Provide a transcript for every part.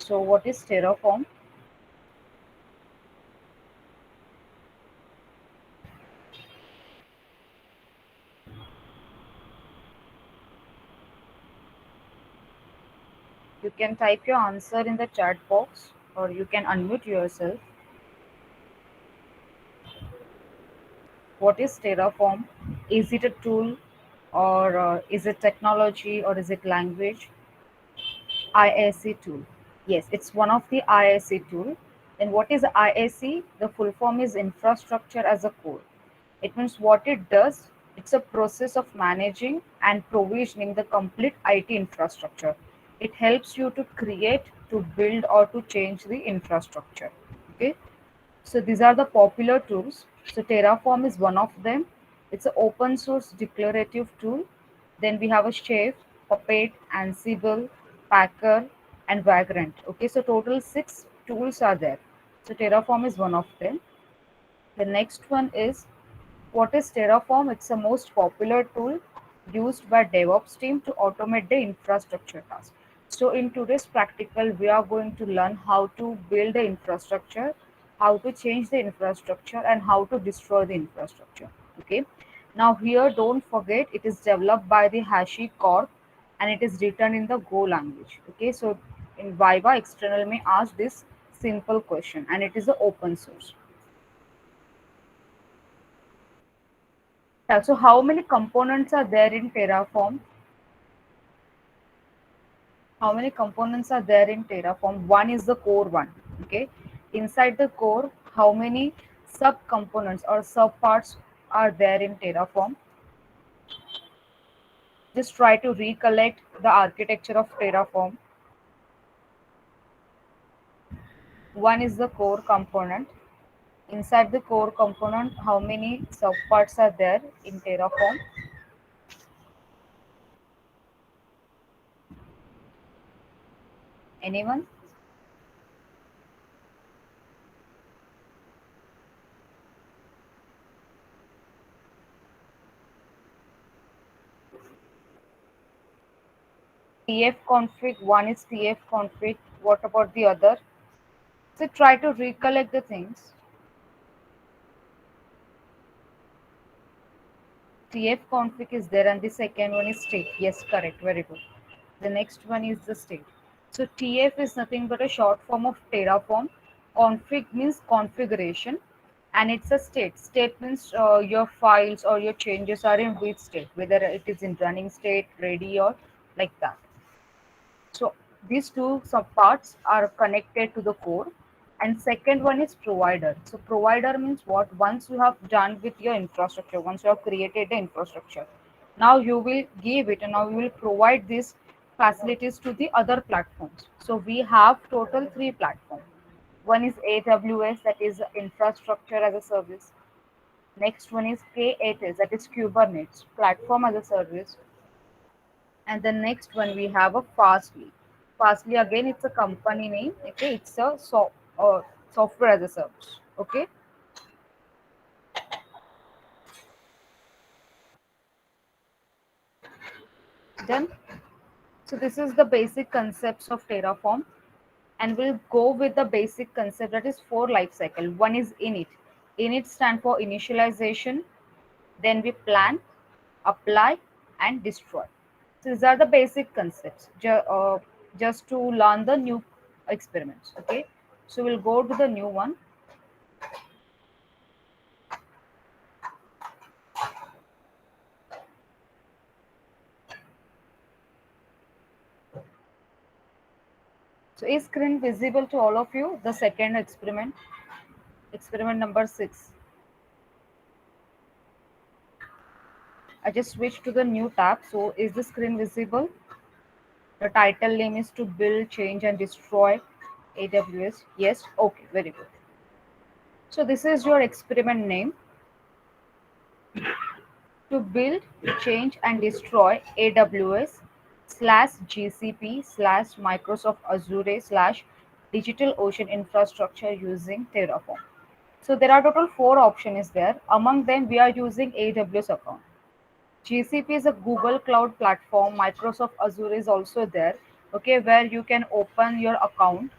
So what is Terraform? You can type your answer in the chat box or you can unmute yourself. What is Terraform? Is it a tool or is it technology or is it language? IAC tool. Yes, it's one of the IAC tool. Then what is IAC? The full form is infrastructure as a code. It means what it does, it's a process of managing and provisioning the complete IT infrastructure. It helps you to create, to build or to change the infrastructure. Okay. So these are the popular tools. So Terraform is one of them. It's an open source declarative tool. Then we have a Chef, Puppet, Ansible, Packer, and Vagrant. Okay, so total 6 tools are there. So Terraform is one of them. The next one is, what is Terraform? It's the most popular tool used by DevOps team to automate the infrastructure tasks. So in today's practical, we are going to learn how to build the infrastructure, how to change the infrastructure, and how to destroy the infrastructure. Okay. Now here, don't forget, it is developed by the HashiCorp and it is written in the Go language. Okay. So in Viva, external may ask this simple question, and it is a open source. Yeah, so how many components are there in Terraform? How many components are there in Terraform? One is the core one. Okay. Inside the core, how many sub components or sub parts are there in Terraform? Just try to recollect the architecture of Terraform. One is the core component. Inside the core component, how many sub parts are there in Terraform? Anyone? TF config, one is TF config. What about the other? So try to recollect the things. TF config is there and the second one is state. Yes, correct. Very good. The next one is the state. So TF is nothing but a short form of Terraform. Config means configuration and it's a state. State means your files or your changes are in which state, whether it is in running state, ready or like that. So these two subparts are connected to the core. And second one is provider. So provider means what? Once you have done with your infrastructure, once you have created the infrastructure, now you will give it and now you will provide these facilities to the other platforms. So we have total 3 platforms. One is AWS, that is infrastructure as a service. Next one is K8s, that is Kubernetes, platform as a service. And the next one we have a Fastly. Fastly again, it's a company name. Okay, it's a software as a service. Okay, done. So this is the basic concepts of Terraform, and we'll go with the basic concept, that is 4 life cycle. One is init. Init stand for initialization. Then we plan, apply, and destroy. So these are the basic concepts. Just to learn the new experiments. Okay, so we'll go to the new one. So is screen visible to all of you? The second experiment, experiment number 6. I just switched to the new tab. So is the screen visible? The title name is to build, change, and destroy AWS. Yes. Okay. Very good. So this is your experiment name: to build, change, and destroy AWS slash GCP slash Microsoft Azure slash Digital Ocean infrastructure using Terraform. So there are total 4 options there. Among them, we are using AWS account. GCP is a Google Cloud platform. Microsoft Azure is also there. okay, where you can open your account,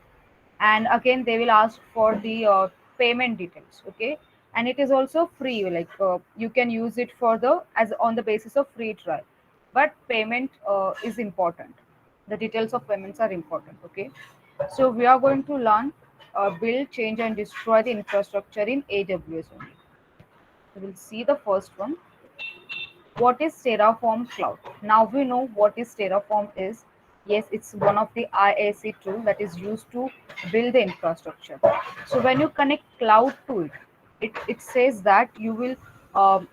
and again they will ask for the payment details, okay. And it is also free, like you can use it for the as on the basis of free trial, but payment is important. The details of payments are important, okay. So we are going to learn build, change and destroy the infrastructure in AWS only. So we'll see the first one. What is Terraform Cloud? Now we know what is Terraform is. Yes, it's one of the IAC tool that is used to build the infrastructure. So when you connect cloud to it, it says that you will um,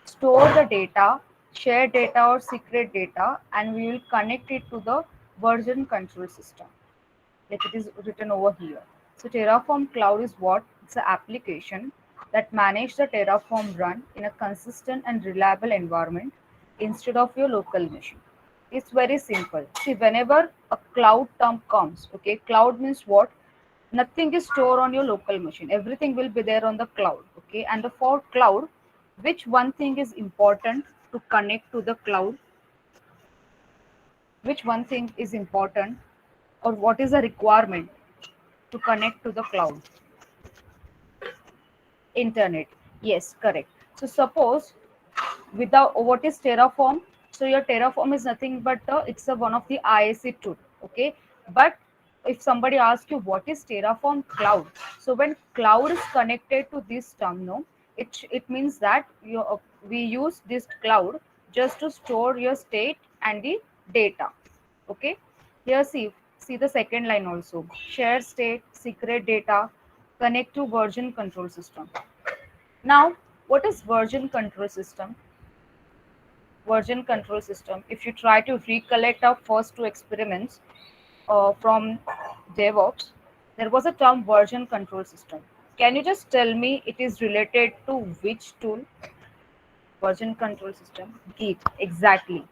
store the data, share data or secret data, and we will connect it to the version control system. Like it is written over here. So Terraform Cloud is what? It's an application that manage the Terraform run in a consistent and reliable environment instead of your local machine. It's very simple. See, whenever a cloud term comes, okay, cloud means what? Nothing is stored on your local machine. Everything will be there on the cloud, okay. And the for cloud, which one thing is important to connect to the cloud? Which one thing is important, or what is the requirement to connect to the cloud? Internet. Yes, correct. So suppose without, what is Terraform? So your Terraform is nothing but it's a one of the IAC tool, okay. But if somebody asks you what is Terraform Cloud, so when cloud is connected to this term, no, it means that we use this cloud just to store your state and the data, okay. Here see the second line also, share state, secret data, connect to version control system. Now, what is version control system? Version control system, if you try to recollect our first two experiments from DevOps, there was a term version control system. Can you just tell me it is related to which tool? Version control system, Git, exactly.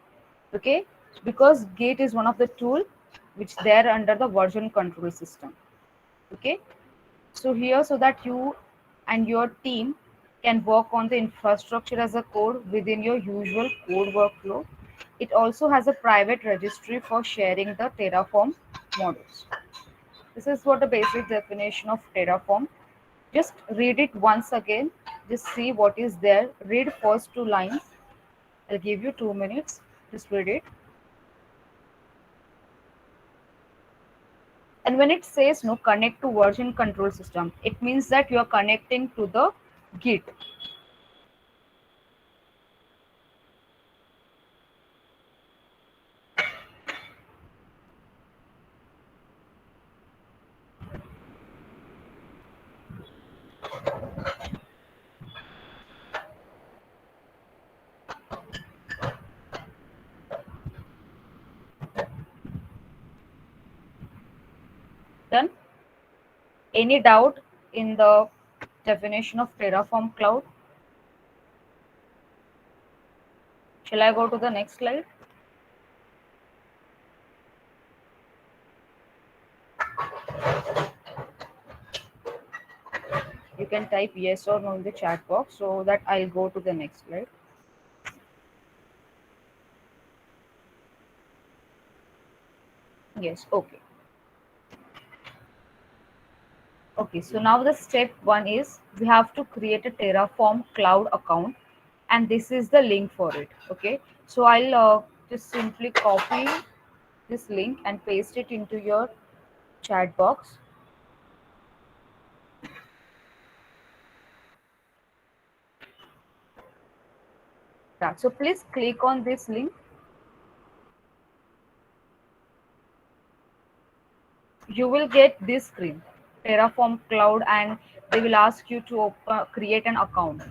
Okay, because Git is one of the tool which there under the version control system. Okay, so here, so that you and your team can work on the infrastructure as a code within your usual code workflow. It also has a private registry for sharing the Terraform models. This is what the basic definition of Terraform. Just read it once again. Just see what is there. Read first two lines. I'll give you 2 minutes. Just read it. And when it says no connect to version control system, it means that you are connecting to the Git. Done? Any doubt in the definition of Terraform Cloud? Shall I go to the next slide? You can type yes or no in the chat box so that I'll go to the next slide. Yes, okay. Okay, so now the step one is we have to create a Terraform Cloud account, and this is the link for it. Okay, so I'll just simply copy this link and paste it into your chat box. Yeah, so please click on this link. You will get this screen, Terraform Cloud, and they will ask you to create an account.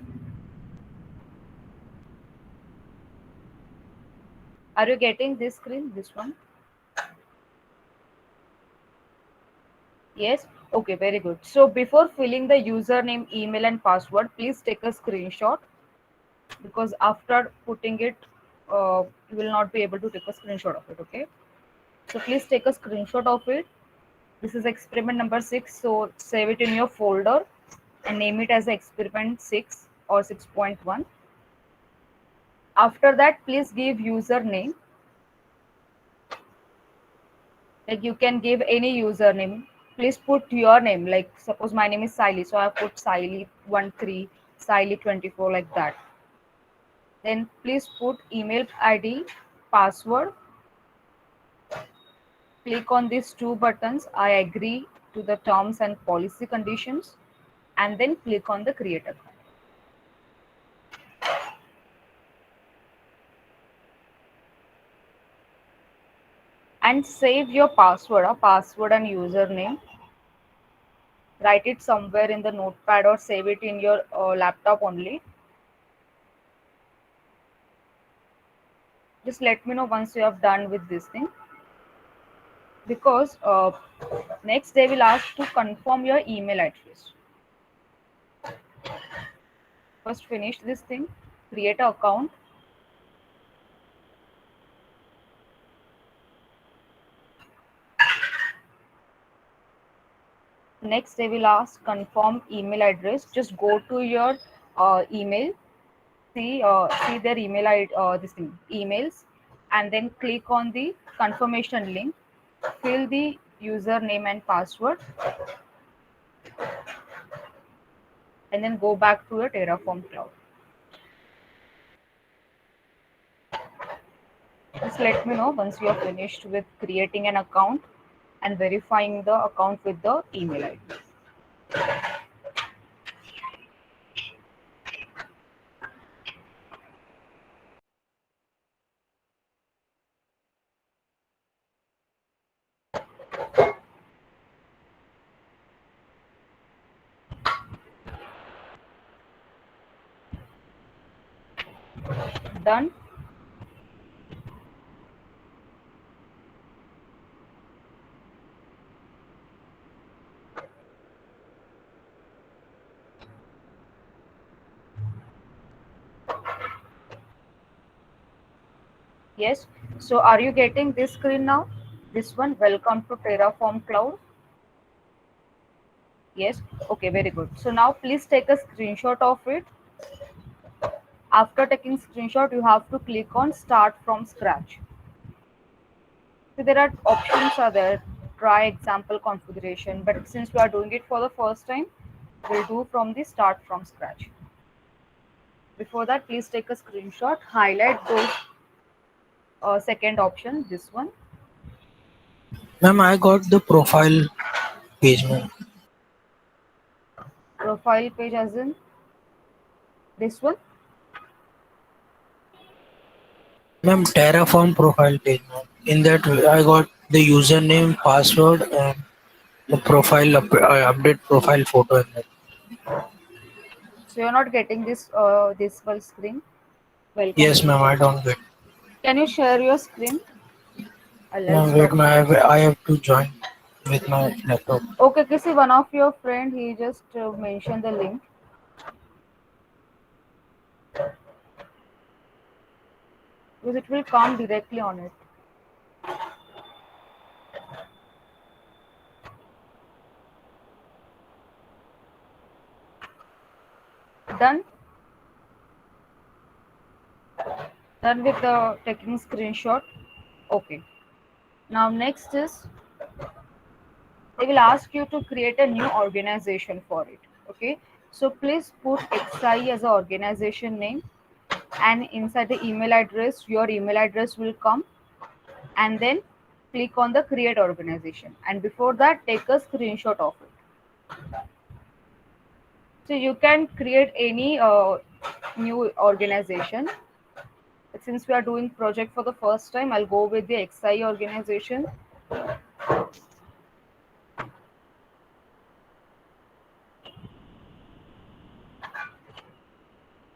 Are you getting this screen, this one? Yes? Okay, very good. So before filling the username, email and password, please take a screenshot, because after putting it, you will not be able to take a screenshot of it, okay? So please take a screenshot of it. This is experiment number 6, so save it in your folder and name it as experiment 6 or 6.1. After that, please give username. Like you can give any username. Please put your name. Like suppose my name is Siley, so I put Siley 13, Siley 24, like that. Then please put email ID, password. Click on these two buttons. I agree to the terms and policy conditions, and then click on the create account. And save your password, a password and username. Write it somewhere in the notepad or save it in your laptop only. Just let me know once you have done with this thing, because next they will ask to confirm your email address. First finish this thing, create an account. Next they will ask confirm email address. Just go to your email, see their email this thing emails, and then click on the confirmation link. Fill the username and password, and then go back to your Terraform cloud. Just let me know once you are finished with creating an account and verifying the account with the email ID. Done. Yes. So are you getting this screen now? This one, welcome to Terraform Cloud. Yes. Okay, very good. So now please take a screenshot of it. After taking screenshot, you have to click on start from scratch. So there are options are there, try example configuration, but since we are doing it for the first time, we'll do from the start from scratch. Before that, please take a screenshot, highlight those second option, this one. Ma'am, I got the profile page, ma'am. Profile page as in this one. Ma'am, Terraform profile page, ma'am. In that, I got the username, password, and the update profile photo in that. So you're not getting this full screen. Welcome Yes, to the ma'am, I channel. don't get. Can you share your screen? I'll Ma'am, wait, stop ma'am, the recording. I have to join with my laptop. Okay, see one of your friend, he just mentioned the link, because it will come directly on it. Done. Done with the taking screenshot. Okay. Now next is they will ask you to create a new organization for it. Okay. So please put XI as an organization name, and inside the email address, your email address will come, and then click on the create organization. And before that, take a screenshot of it. So you can create any new organization. But since we are doing project for the first time, I'll go with the XI organization.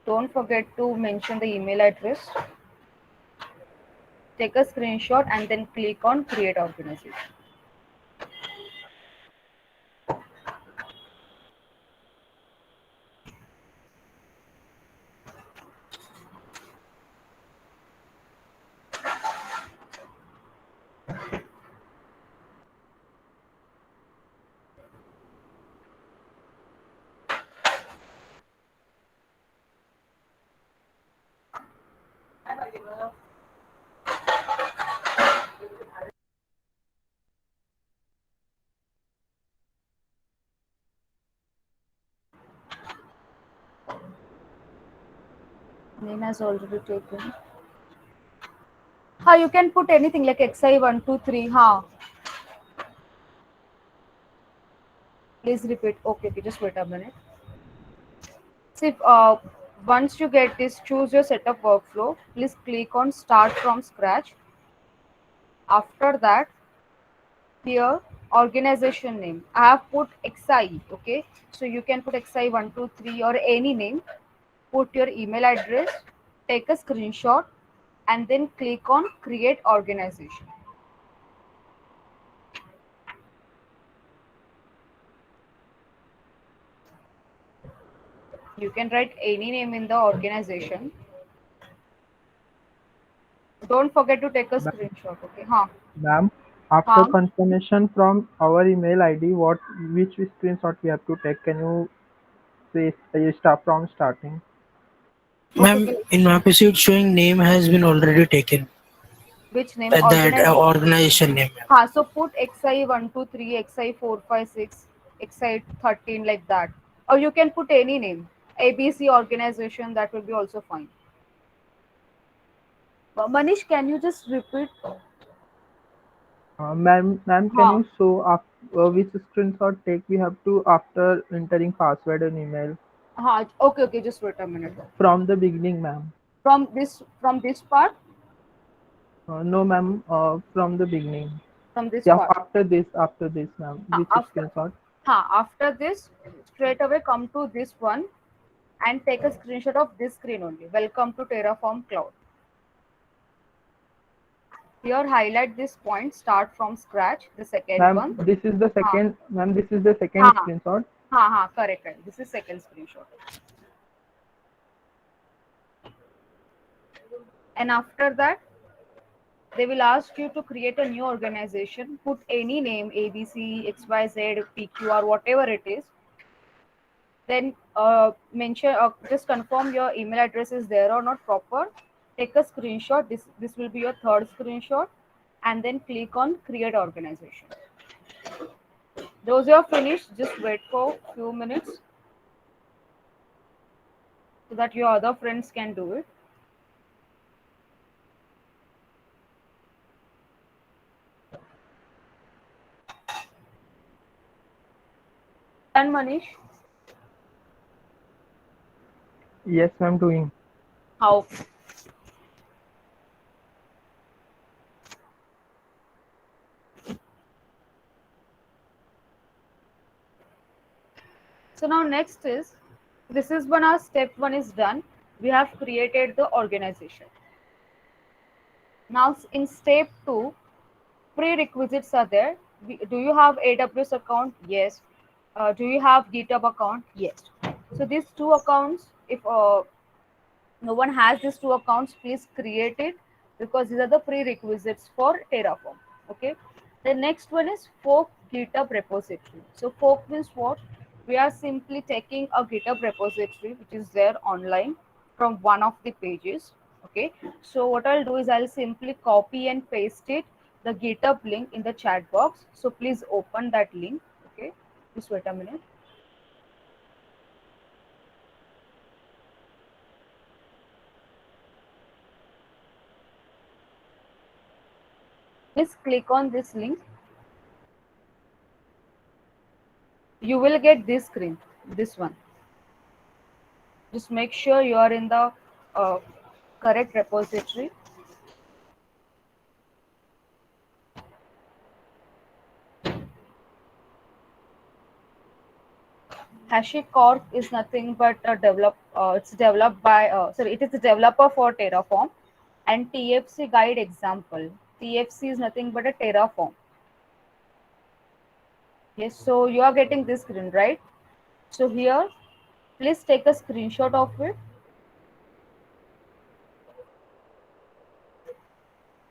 Don't forget to mention the email address. Take a screenshot and then click on create organization. Name has already taken. Ha, you can put anything like XI 123. Ha, please repeat. Okay, okay, just wait a minute. See, once you get this, choose your setup workflow. Please click on Start from Scratch. After that, here organization name. I have put XI. Okay, so you can put XI 123 or any name. Put your email address. Take a screenshot, and then click on Create Organization. You can write any name in the organization. Don't forget to take a Ma- screenshot. Okay, huh? Ma'am, after Huh? confirmation from our email ID, which screenshot we have to take? Can you say start from starting? Okay, Ma'am, okay. in my PC it's showing name has been already taken. Which name? That Organization. organization name. Ma'am. Huh, so put XI 123, XI 456, XI 13 like that. Or you can put any name. ABC organization, that will be also fine. Manish, can you just repeat? Ma'am, can Huh. you show which screenshot take we have to after entering password and email Huh. Okay, okay, just wait a minute. from the beginning, ma'am? From this part? No, ma'am, from the beginning. From this Yeah, part. after this, ma'am. Huh, Which after screenshot? after this, straight away come to this one and take a screenshot of this screen only. Welcome to Terraform Cloud. Here highlight this point, start from scratch, the second Ma'am, one. this is the Ha second, ma'am, this is the ha second screenshot. correct, correct. This is second screenshot. And after that, they will ask you to create a new organization. Put any name, ABC, XYZ, PQR, whatever it is. Then mention, just confirm your email address is there or not proper. Take a screenshot. This will be your third screenshot, and then click on create organization. Those you are finished, just wait for few minutes so that your other friends can do it. And Manish, Yes, ma'am, doing. how? So now next is, this is when our step one is done. We have created the organization. Now in step two, prerequisites are there. Do you have AWS account? Yes. Do you have GitHub account? Yes. So these two accounts, if no one has these two accounts, please create it, because these are the prerequisites for Terraform. Okay, the next one is fork GitHub repository. So fork means what? We are simply taking a GitHub repository which is there online from one of the pages. Okay, so what I'll do is I'll simply copy and paste it, the GitHub link, in the chat box. So please open that link. Okay, just wait a minute. Please click on this link. You will get this screen, this one. Just make sure you are in the uh, correct repository. HashiCorp is nothing but a it's developed by sorry, it is the developer for Terraform. And TFC guide example. TFC is nothing but a Terraform. Yes, so you are getting this screen, right? So here, please take a screenshot of it.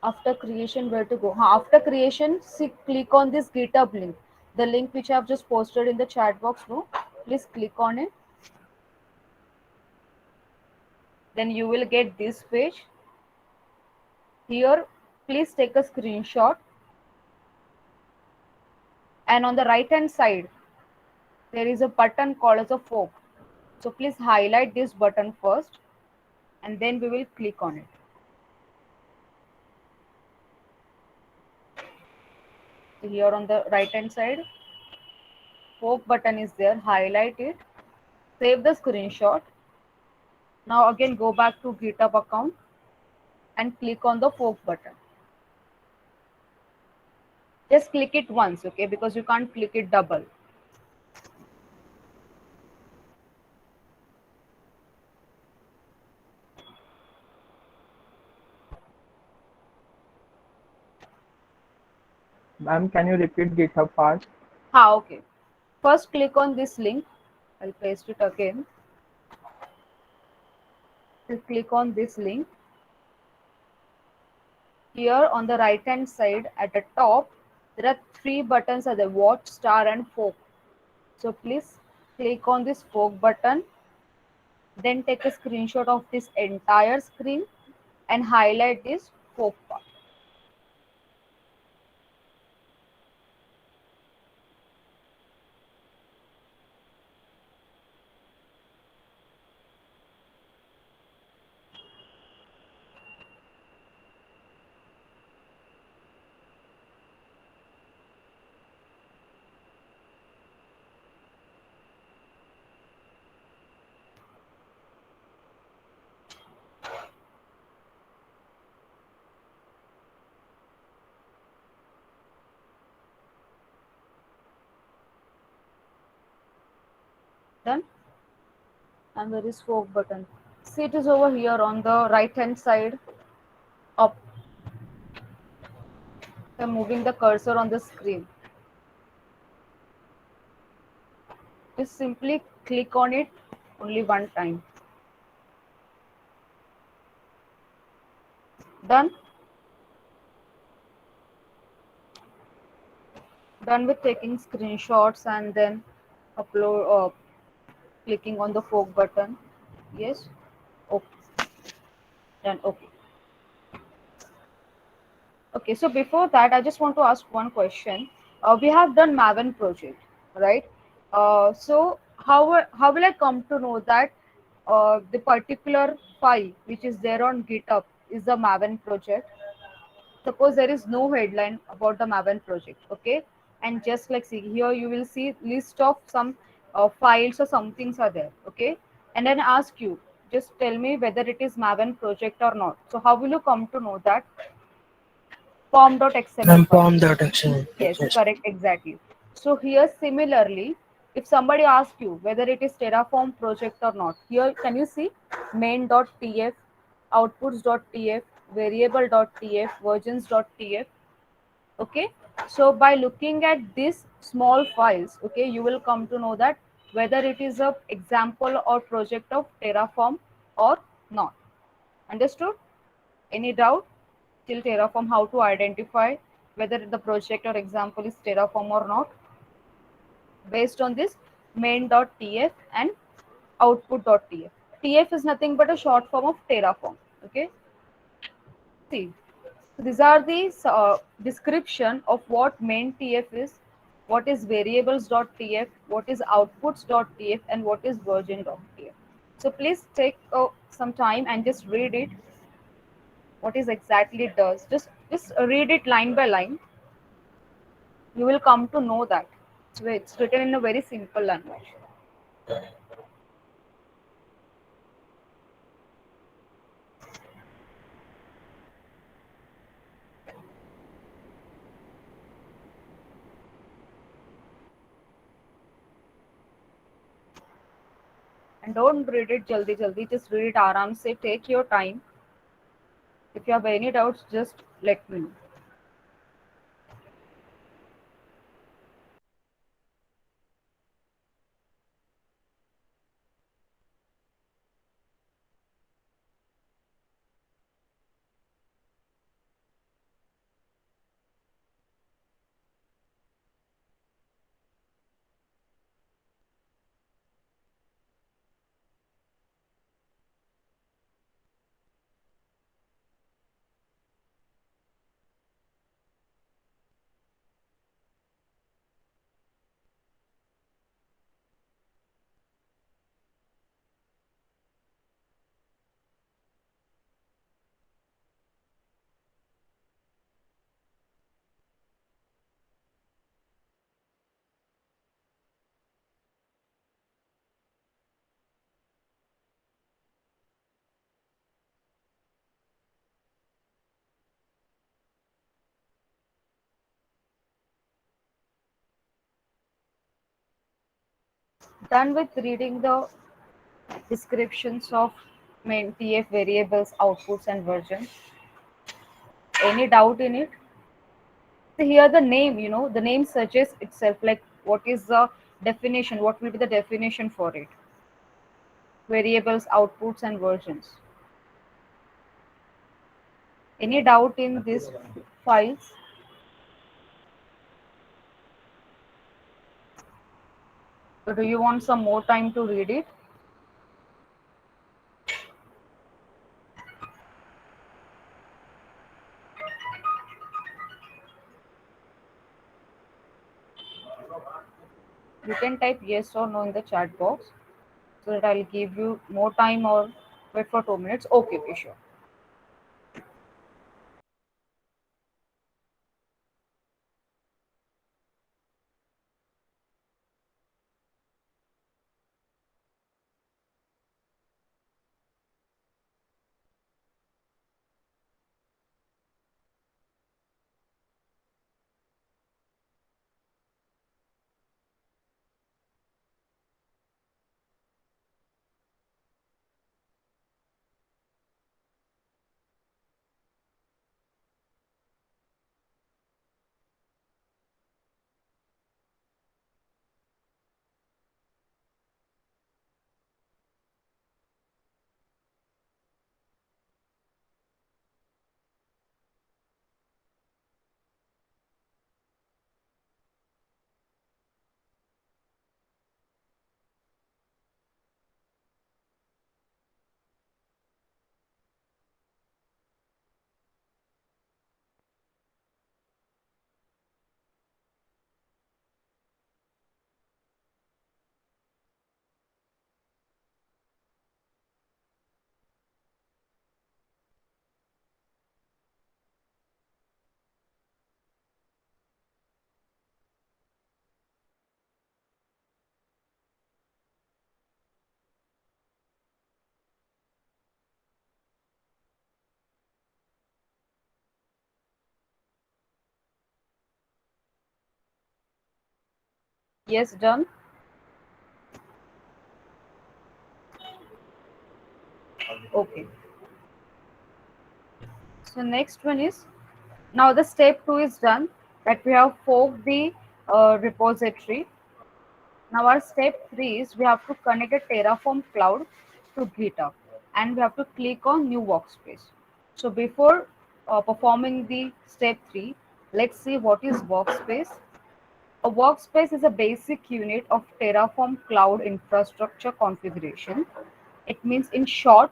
After creation, where to go? After creation, see, click on this GitHub link, the link which I have just posted in the chat box. No, please click on it. Then you will get this page. Here, please take a screenshot, and on the right hand side there is a button called as a fork. So please highlight this button first. and then we will click on it. So here on the right hand side, fork button is there. Highlight it, save the screenshot. Now again go back to GitHub account and click on the fork button. Just click it once, okay, because you can't click it double. Ma'am, can you repeat GitHub part? Okay. First click on this link. I'll paste it again. You click on this link. Here on the right hand side at the top, there are three buttons are the watch, star and fork. So please click on this fork button, then take a screenshot of this entire screen and highlight this fork part. Done? And where is fork button? See, it is over here on the right hand side up. I'm moving the cursor on the screen. Just simply click on it only one time. Done? Done with taking screenshots and then upload clicking on the fork button. Yes. Okay. Done. Okay. Okay. So before that, I just want to ask one question. We have done Maven project, right? So how will I come to know that the particular file which is there on GitHub is the Maven project? Suppose there is no headline about the Maven project, okay? And just like see here, you will see list of some files or some things are there, okay? And then ask you, just tell me whether it is Maven project or not. So how will you come to know that? Form.xml And file. form that action. Yes, Yes. correct, exactly. So here similarly, if somebody asks you whether it is Terraform project or not, here can you see main.tf, outputs.tf, variable.tf, versions.tf. Okay, so by looking at these small files, okay, you will come to know that whether it is a example or project of Terraform or not. Understood? Any doubt till Terraform how to identify whether the project or example is Terraform or not based on this main.tf and output.tf. TF is nothing but a short form of Terraform. Okay, see, so these are the description of what main TF is, what is variables.tf, what is outputs.tf, and what is version.tf. So please take some time and just read it. What is exactly it does? Just read it line by line. You will come to know that. So it's written in a very simple language. And don't read it jaldi jaldi. Just read it aram se. Take your time. If you have any doubts, just let me know. done with reading the descriptions of main TF variables, outputs, and versions? Any doubt in it? So here the name, the name suggests itself, like what is the definition, what will be the definition for it? Variables, outputs, and versions. Any doubt in these files? Or do you want some more time to read it? You can type yes or no in the chat box so that I'll give you more time, or wait for 2 minutes. Okay, okay, sure. Yes, done. Okay. So next one is, now the step 2 is done, that we have forked the repository. Now our step 3 is we have to connect a Terraform cloud to GitHub, and we have to click on new workspace. So before performing the step 3, let's see what is workspace. A workspace is a basic unit of Terraform cloud infrastructure configuration. It means, in short,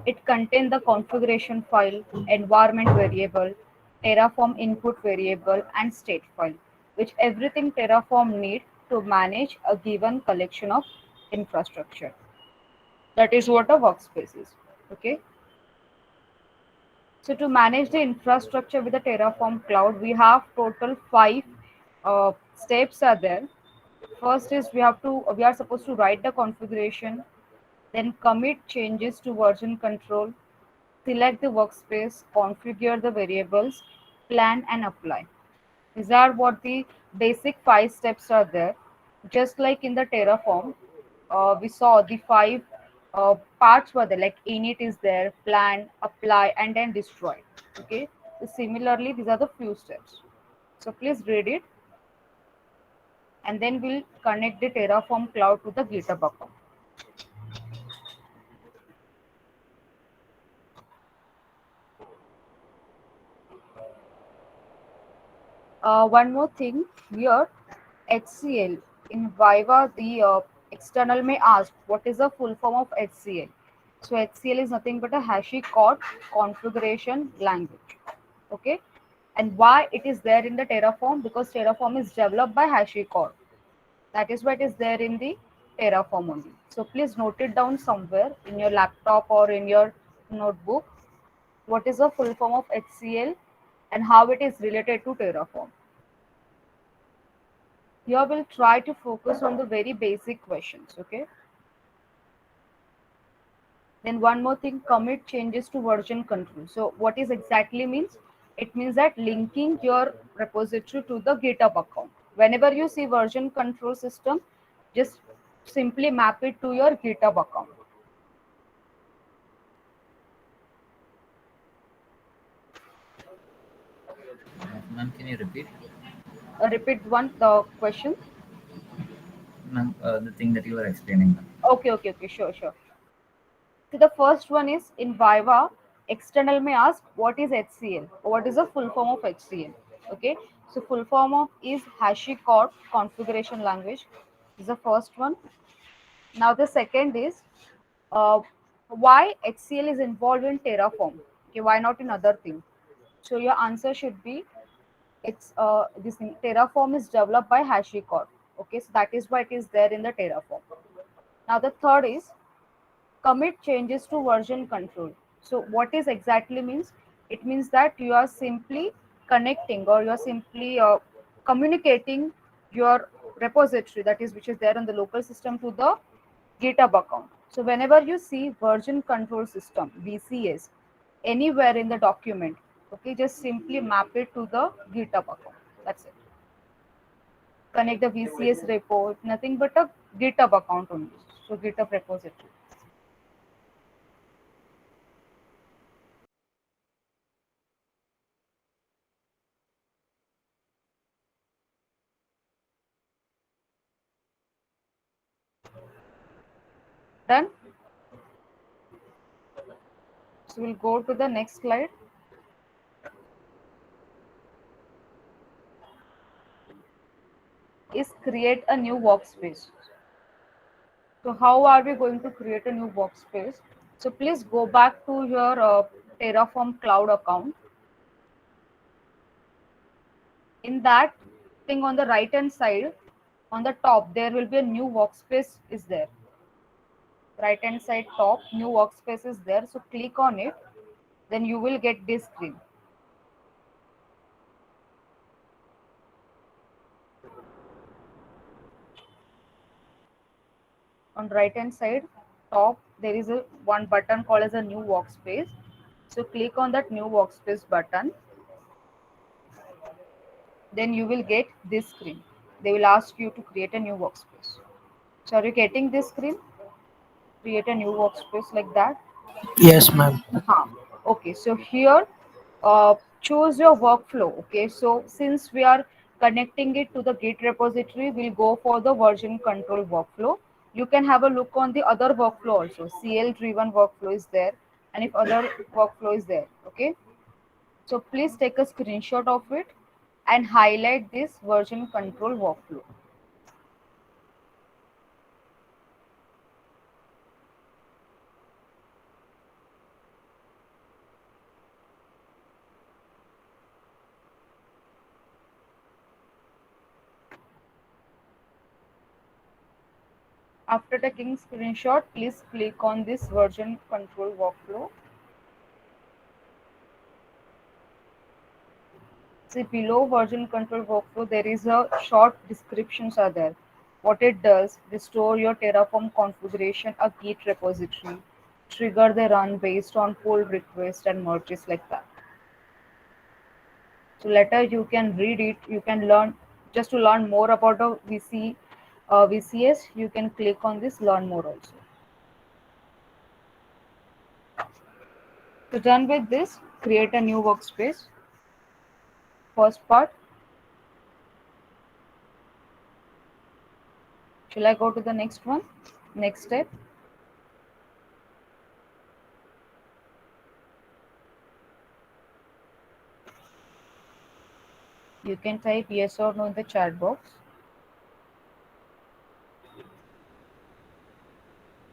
it contains the configuration file, environment variable, Terraform input variable, and state file, which everything Terraform need to manage a given collection of infrastructure. That is what a workspace is. Okay. So to manage the infrastructure with the Terraform cloud, we have total 5 steps are there. First is we are supposed to write the configuration, then commit changes to version control, select the workspace, configure the variables, plan and apply. These are what the basic 5 steps are there. Just like in the Terraform, we saw the 5 parts were there, like init is there, plan, apply, and then destroy. Okay. So similarly, these are the few steps. So please read it, and then we'll connect the Terraform cloud to the GitHub account. One more thing here, HCL. In Viva, the external may ask what is the full form of HCL. So HCL is nothing but a HashiCorp configuration language. Okay, and why it is there in the Terraform? Because Terraform is developed by HashiCorp. That is why it is there in the Terraform only. So please note it down somewhere in your laptop or in your notebook. What is the full form of HCL and how it is related to Terraform? Here we'll try to focus on the very basic questions, okay? Then one more thing, commit changes to version control. So what is exactly means? It means that linking your repository to the GitHub account. Whenever you see version control system, just simply map it to your GitHub account. Ma'am, can you repeat? Repeat one the question. Ma'am, the thing that you were explaining, ma'am. Okay, okay, okay, sure, sure. So the first one is in Viva, external may ask what is HCL? What is the full form of HCL? Okay, so full form of is HashiCorp configuration language. This is the first one. Now the second is uh, why HCL is involved in Terraform. Okay, why not in other things? So your answer should be it's this thing, Terraform is developed by HashiCorp. Okay, so that is why it is there in the Terraform. Now the third is commit changes to version control. So what is exactly means? It means that you are simply connecting or you are simply communicating your repository, that is which is there on the local system, to the GitHub account. So whenever you see version control system VCS anywhere in the document, okay, just simply map it to the GitHub account. That's it. Connect the VCS repo, nothing but a GitHub account only. So GitHub repository. Done. So we'll go to the next slide. Is create a new workspace. So how are we going to create a new workspace? So please go back to your Terraform cloud account. In that thing on the right hand side, on the top, there will be a new workspace is there. Right hand side top, new workspace is there. So click on it. Then you will get this screen. On right hand side top, there is a one button called as a new workspace. So click on that new workspace button. Then you will get this screen. They will ask you to create a new workspace. So are you getting this screen? Create a new workspace like that. Yes, ma'am. Huh. Okay, so here choose your workflow. Okay, so since we are connecting it to the Git repository, we'll go for the version control workflow. You can have a look on the other workflow also. CL driven workflow is there, and if other workflow is there. Okay, so please take a screenshot of it and highlight this version control workflow. After taking screenshot, please click on this version control workflow. See below version control workflow, there is a short descriptions are there. What it does, restore your Terraform configuration, a Git repository, trigger the run based on pull request and merges like that. So later you can read it, you can learn just to learn more about a VCS, you can click on this learn more also. So done with this, create a new workspace. First part. Shall I go to the next one? Next step. You can type yes or no in the chat box.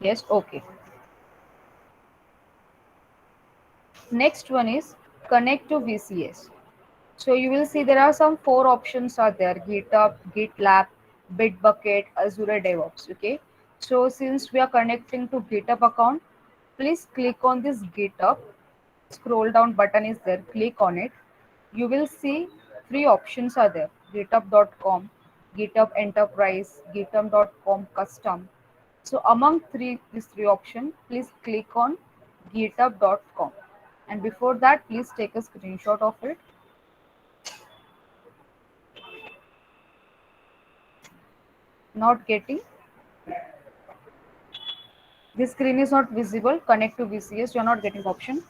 Yes, okay. Next one is connect to VCS. So you will see there are some four options are there: GitHub, GitLab, Bitbucket, Azure DevOps. Okay. So since we are connecting to GitHub account, please click on this GitHub. Scroll down button is there. Click on it. You will see three options are there: GitHub.com, GitHub Enterprise, GitHub.com Custom. So among these three options, please click on GitHub.com. And before that, please take a screenshot of it. Not getting. This screen is not visible. Connect to VCS. You're not getting option.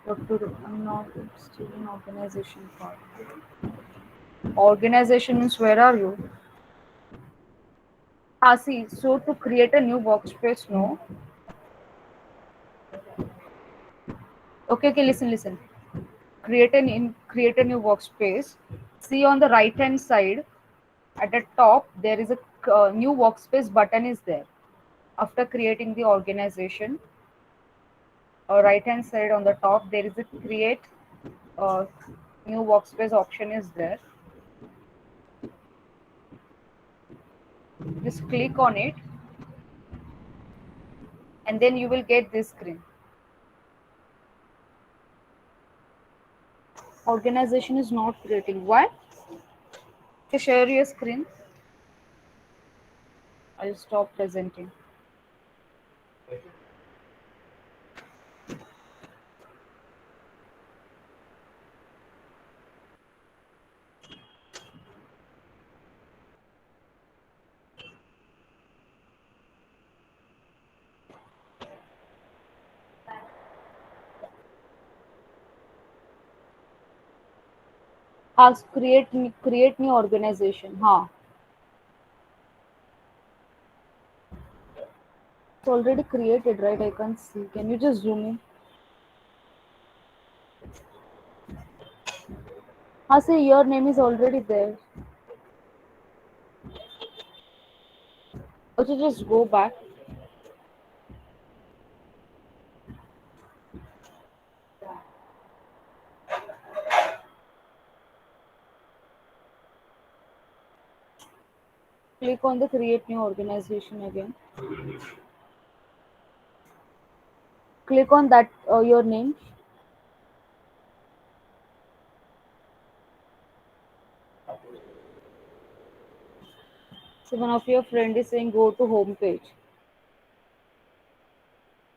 What to do? I'm not still in organization part. Organization means where are you? Ah, see. So to create a new workspace, no. Okay, okay. Listen, listen. Create a new workspace. See on the right hand side at the top there is a new workspace button is there. After creating the organization, right hand side on the top there is a create uh, new workspace option is there. Just click on it and then you will get this screen. Organization is not creating. Why? To share your screen, I'll stop presenting. Ask create new organization. Huh. It's already created, right? I can't see. Can you just zoom in? See, your name is already there. Also, just go back. Click on the create new organization again. Click on that your name. So one of your friend is saying go to home page.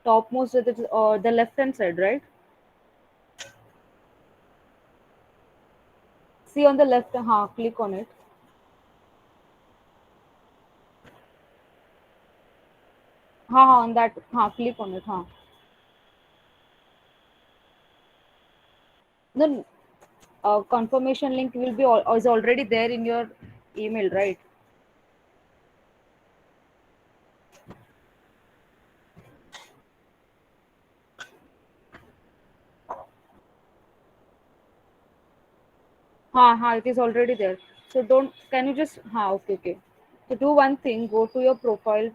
Topmost at the left hand side, right? See on the left. Click on it. On that. Click on it. Then confirmation link will be is already there in your email, right? It is already there. So don't. Can you just? Okay, okay. So do one thing. Go to your profile.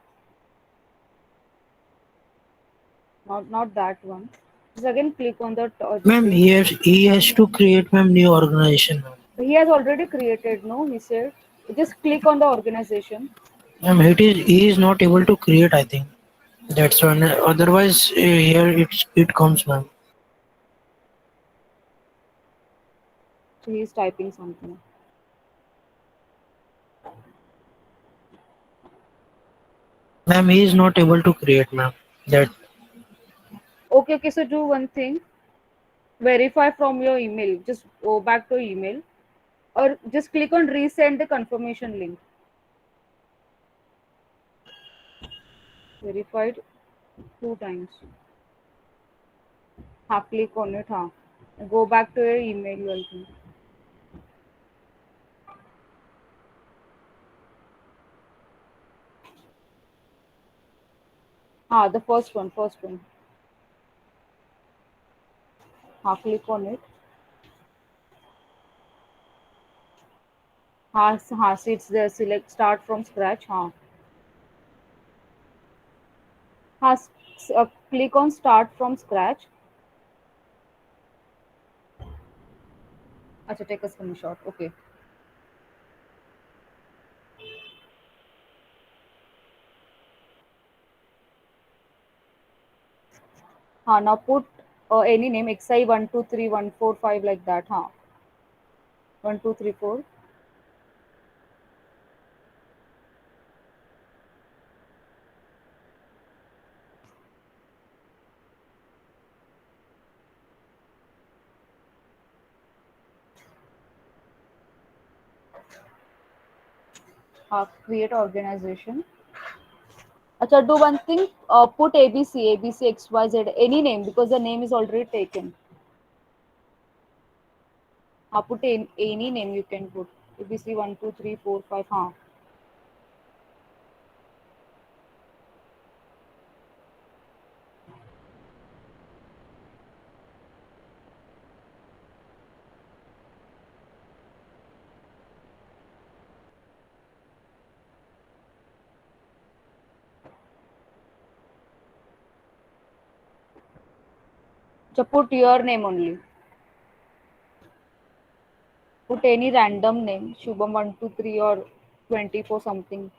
Not that one. Just again click on the this Ma'am, thing. he has to create ma'am new organization. He has already created. No, he said. Just click on the organization. Ma'am, he is not able to create. I think that's one. Otherwise, here it comes, ma'am. So he's typing something. Ma'am, he is not able to create, ma'am. That Okay, okay. So do one thing. Verify from your email. Just go back to email, or just click on resend the confirmation link. Verified 2 times. Click on it. Go back to your email. Welcome. The first one. First one. Click on it. See it's there. Select start from scratch. Click on start from scratch. Acha, take a screenshot. Okay. Now put any name XI 123145 like that. 1234. Create organization. Acha, do one thing. Put ABC, ABC, XYZ, any name because the name is already taken. Put any name you can put. ABC 1, 2, 3, 4, 5. Acha, put your name only. Put any random name. Shubham 1, 2, 3 or 24 something.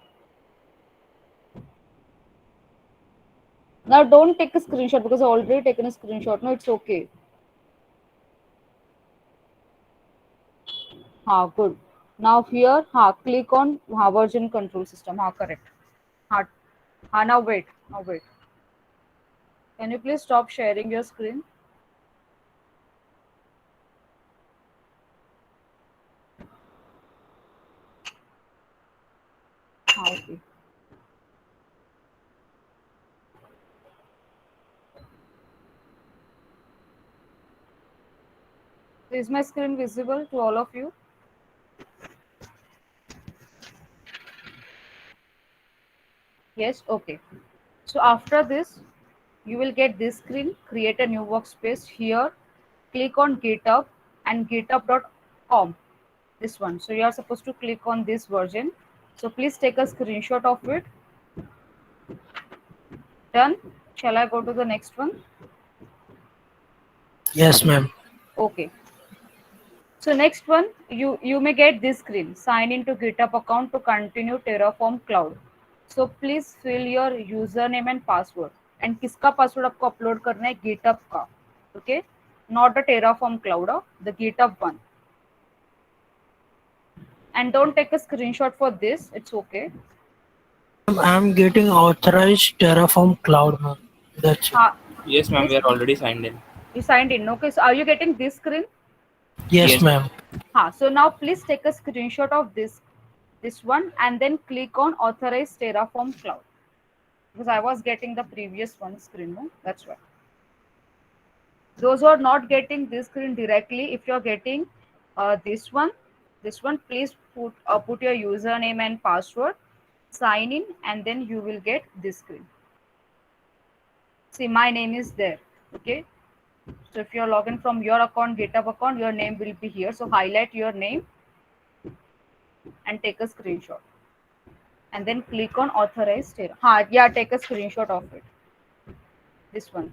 Now don't take a screenshot because I already taken a screenshot. No, it's okay. Good. Now here, click on version control system. Correct. Now wait. Now wait. Can you please stop sharing your screen? Okay. Is my screen visible to all of you? Yes, okay. So after this, you will get this screen, create a new workspace here, click on GitHub and github.com, this one. So you are supposed to click on this version. So please take a screenshot of it. Done. Shall I go to the next one? Yes, ma'am. Okay. So next one, you may get this screen. Sign into GitHub account to continue Terraform Cloud. So please fill your username and password. And किसका password आपको upload करना है? GitHub का. Okay? Not the Terraform Cloud, the GitHub one. And don't take a screenshot for this. It's okay. I'm getting authorized Terraform Cloud, ma'am. That's it. Yes, ma'am. We are already signed in. You signed in. Okay. So are you getting this screen? Yes, Yes. ma'am. So now please take a screenshot of this one and then click on authorize Terraform Cloud. Because I was getting the previous one screen, no? That's why. Those who are not getting this screen directly, if you're getting this one, please put your username and password, sign in, and then you will get this screen. See, my name is there. Okay. So if you're logging from your account, GitHub account, your name will be here. So highlight your name and take a screenshot. And then click on authorize Terra. Yeah, take a screenshot of it. This one.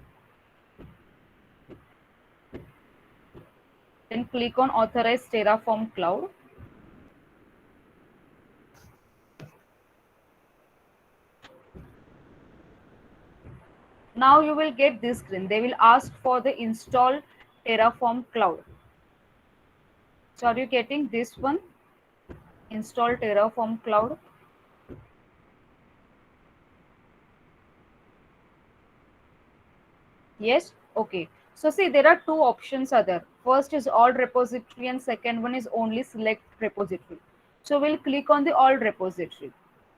Then click on authorize Terraform Cloud. Now you will get this screen. They will ask for the install Terraform Cloud. So are you getting this one? Install Terraform Cloud. Yes? Okay. So see, there are two options are there. First is all repository and second one is only select repository. So we'll click on the all repository.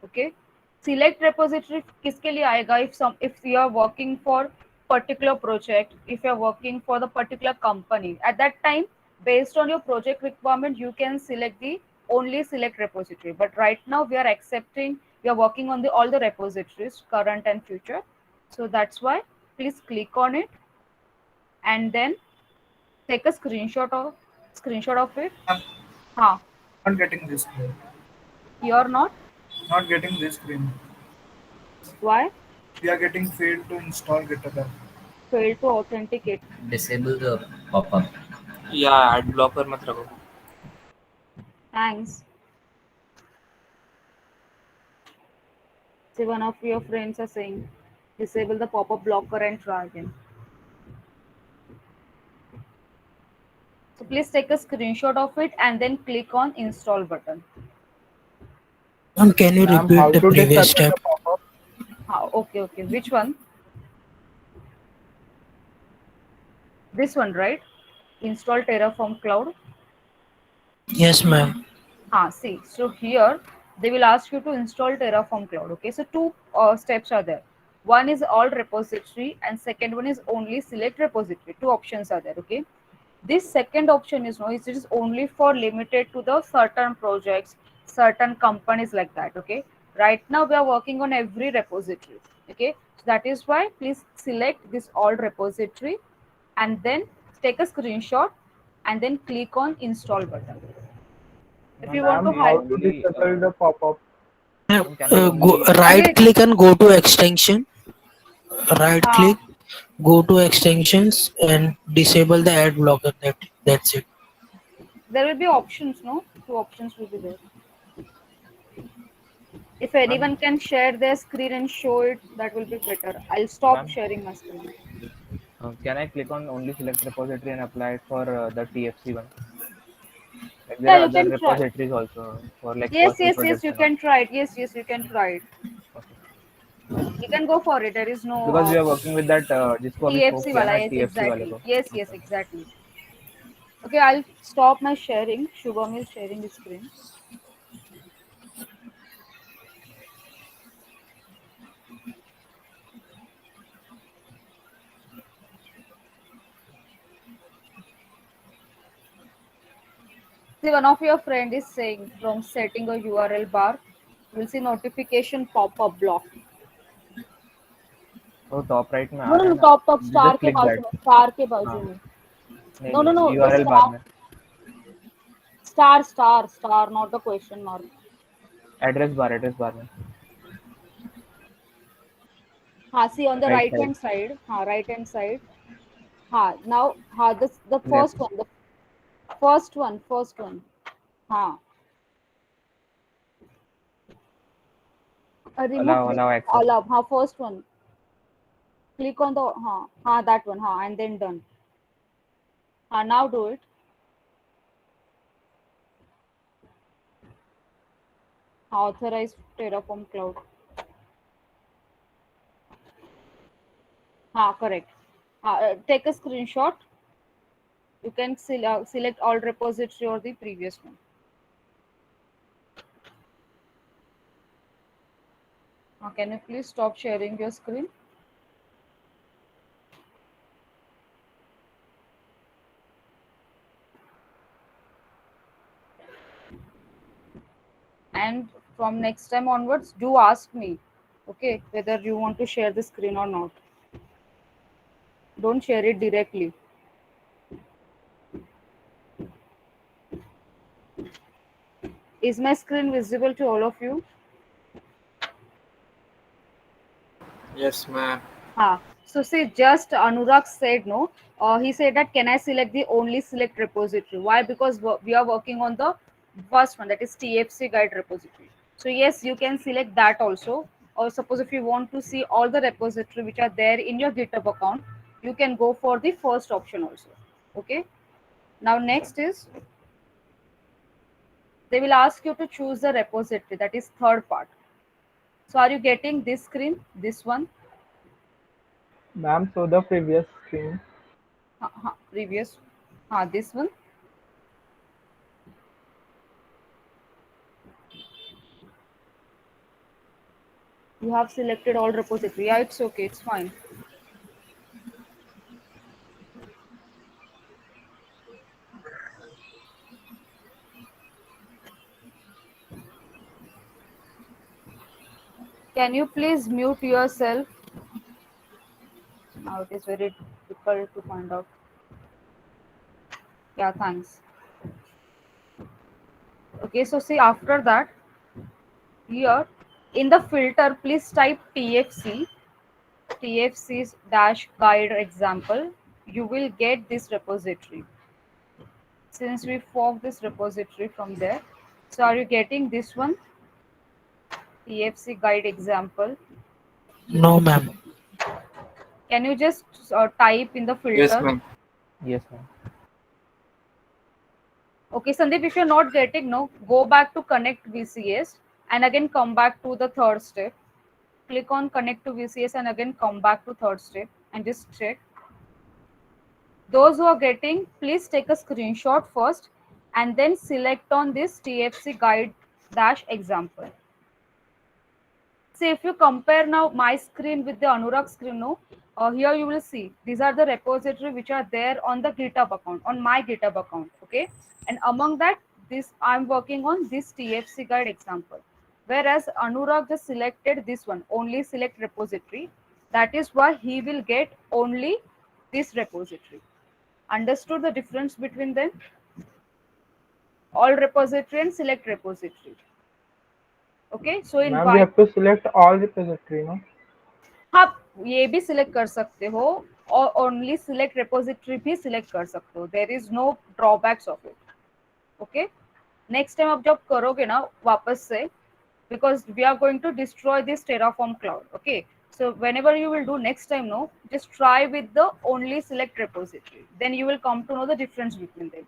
Okay. Select repository किसके लिए आएगा? If you are working for particular project, if you are working for the particular company, at that time, based on your project requirement, you can select the only select repository. But right now we are working on all the repositories, current and future. So that's why please click on it and then take a screenshot of it. Not getting this screen. You're not? Not getting this screen. Why? We are getting failed to install GitHub app. Failed to authenticate. Disable the pop-up. Yeah, ad blocker मत रखो. Thanks. See, one of your friends are saying disable the pop-up blocker and try again. So please take a screenshot of it and then click on install button. Ma'am, can you Ma'am, repeat how the to previous disable step? the pop-up? Okay. Which one? This one, right? Install Terraform Cloud. Yes, ma'am. See, so here they will ask you to install Terraform Cloud. Okay, so two steps are there. One is all repository, and second one is only select repository. Two options are there. Okay, this second option is no, it is only for limited to the certain projects, certain companies like that. Okay, right now we are working on every repository. Okay, so that is why please select this all repository and then take a screenshot and then click on install button. If you want Ma'am, to how hide, to disable the pop-up? Can I only Right again, click and go to extension. Right uh, click, go to extensions and disable the ad blocker. That's it. there will be options, no? Two options will be there. If ma'am? anyone can share their screen and show it, that will be better. I'll stop Ma'am, sharing my screen. can I click on only select repository and apply it for the TFC one? Like there Yeah, are you other can try. repositories also for like Yes, personal yes, yes, projects you and all. can try it. Yes, yes, you can try it. Okay. You can go for it. There is no Because we are working with that जिसको अभी spoke TFC किया wala. ना Yes, TFC वाले exactly. को. Yes, yes, Okay. exactly. Okay, I'll stop my sharing. Shubham is sharing his screen. See, one of your friend is saying from setting a URL bar, you will see notification pop up block. तो top right में No, आ no, रहा है no, ना. top top star Just के click बाजू that. में, star के हाँ. बाजू में. नहीं No, no, नहीं no, the URL bar star, में. star, not the question mark. Address bar में. हाँ, see on the right right side. hand side. हाँ, right hand side. हाँ, now, हाँ, this the first left. one, the first one. हाँ, remove this allow access. allow. हाँ, first one. Click on the that one. And then done. Now do it. Authorize Terraform Cloud. Correct. Take a screenshot. You can select all repository or the previous one. Can you please stop sharing your screen? And from next time onwards, do ask me, okay, whether you want to share the screen or not. Don't share it directly. Is my screen visible to all of you? Yes, ma'am. So see, just Anurag said no. He said that can I select the only select repository? Why? Because we are working on the first one, that is TFC guide repository. So yes, you can select that also. Or suppose if you want to see all the repository which are there in your GitHub account, you can go for the first option also. Okay. Now next is they will ask you to choose the repository, that is third part. So are you getting this screen? This one? Ma'am, so the previous screen. Previous? This one? You have selected all repository. Yeah, it's okay. It's fine. Can you please mute yourself? Now it is very difficult to find out. Yeah, thanks. Okay, so see after that, here in the filter, please type TFC's dash guide example. You will get this repository. Since we forked this repository from there, so are you getting this one? TFC guide example. No, ma'am. Can you just type in the Yes, filter? ma'am. Yes ma'am. Okay, Sandeep, if you're not getting, no, go back to connect VCS and again come back to the third step. Click on connect to VCS and again come back to third step and just check. Those who are getting, please take a screenshot first and then select on this TFC guide dash example. See, if you compare now my screen with the Anurag screen, no, here you will see these are the repository which are there on the GitHub account, on my GitHub account, okay? And among that, this I'm working on this TFC guide example. Whereas Anurag just selected this one, only select repository. That is why he will get only this repository. Understood the difference between them? All repository and select repository. Okay, so in Ma'am, we white have to select all repository, no? आप ये भी select कर सकते हो और only select repository भी select कर सकते हो. There is no drawbacks of it. Okay, next time आप जब करोगे ना वापस से, because we are going to destroy this Terraform cloud. Okay, so whenever you will do next time, no, just try with the only select repository. Then you will come to know the difference between them.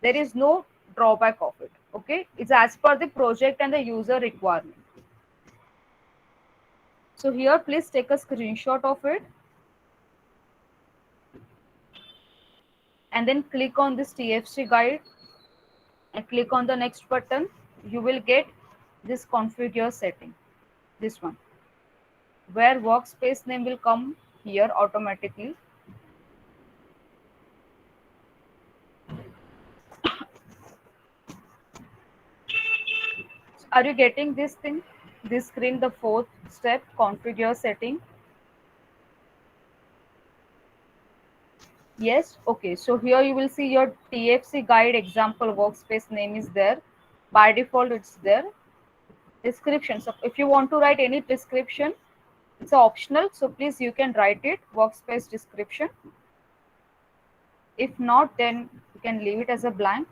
There is no drawback of it. Okay, it's as per the project and the user requirement. So here, please take a screenshot of it and then click on this TFC guide and click on the next button. You will get this configure setting, this one, where workspace name will come here automatically. Are you getting this thing? This screen, the fourth step, configure setting. Yes, okay. So here you will see your TFC guide example workspace name is there. By default, it's there. Description. So if you want to write any description, it's optional. So please, you can write it, workspace description. If not, then you can leave it as a blank.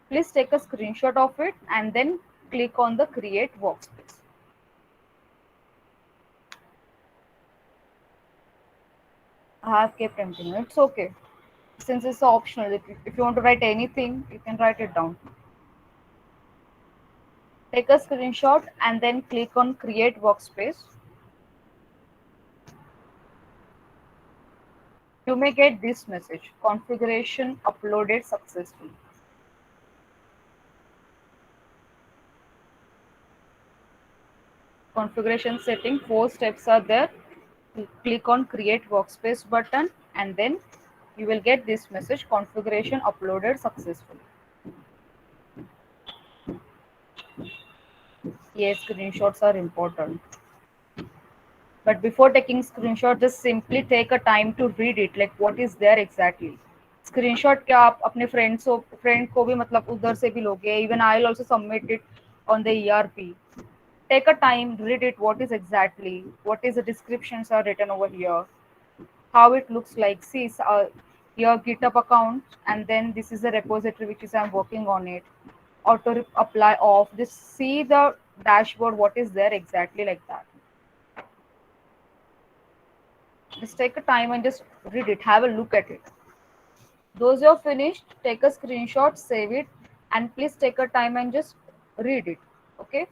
Please take a screenshot of it and then click on the create workspace. I have kept empty. It's okay. Since it's optional, if you want to write anything, you can write it down. Take a screenshot and then click on create workspace. You may get this message, configuration uploaded successfully. Configuration setting, 4 steps are there. Click on create workspace button and then you will get this message, configuration uploaded successfully. Yes, screenshots are important. But before taking screenshot, just simply take a time to read it, like what is there exactly. Screenshot क्या आप अपने friend को भी मतलब उधर से भी लोगे. Even I'll also submit it on the ERP. Take a time, read it, what is exactly, what is the descriptions are written over here, how it looks like. See, your GitHub account, and then this is the repository which is I'm working on it. Auto apply off. Just see the dashboard, what is there exactly like that. Just take a time and just read it, have a look at it. Those who are finished, take a screenshot, save it, and please take a time and just read it. Okay.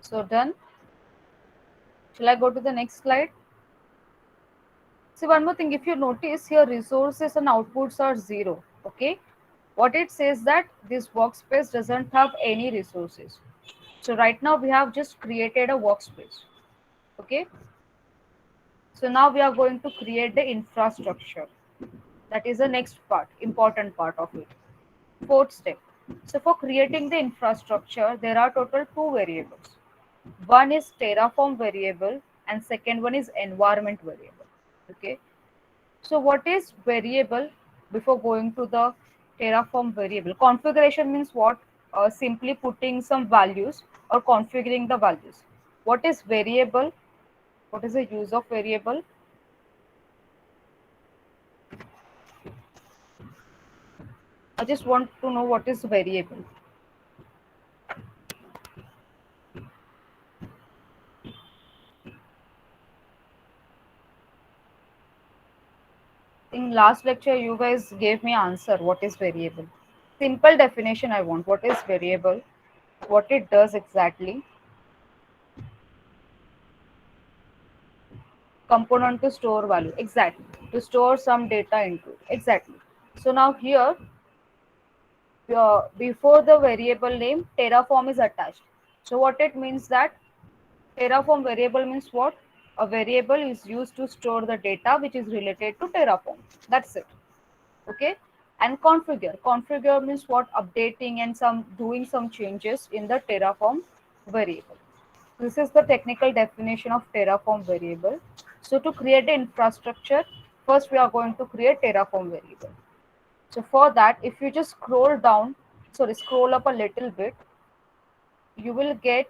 So done. Shall I go to the next slide? See, one more thing, if you notice here, resources and outputs are 0. Okay. What it says that this workspace doesn't have any resources. So right now we have just created a workspace. Okay. So now we are going to create the infrastructure. That is the next part, important part of it. Fourth step. So for creating the infrastructure, there are total 2 variables. One is Terraform variable and second one is environment variable. Okay. So what is variable before going to the Terraform variable? Configuration means what? Simply putting some values or configuring the values. What is variable? What is the use of variable? I just want to know what is variable. in last lecture you guys gave me answer what is variable. Simple definition I want. What is variable? What it does exactly? Component to store value. Exactly. To store some data into it. Exactly. So now here, before the variable name, Terraform is attached. So what it means that Terraform variable means what? A variable is used to store the data which is related to Terraform. That's it. Okay. And configure means what? Updating and some doing some changes in the Terraform variable. This is the technical definition of Terraform variable. So to create the infrastructure, first we are going to create Terraform variable. So for that, if you just scroll up a little bit, you will get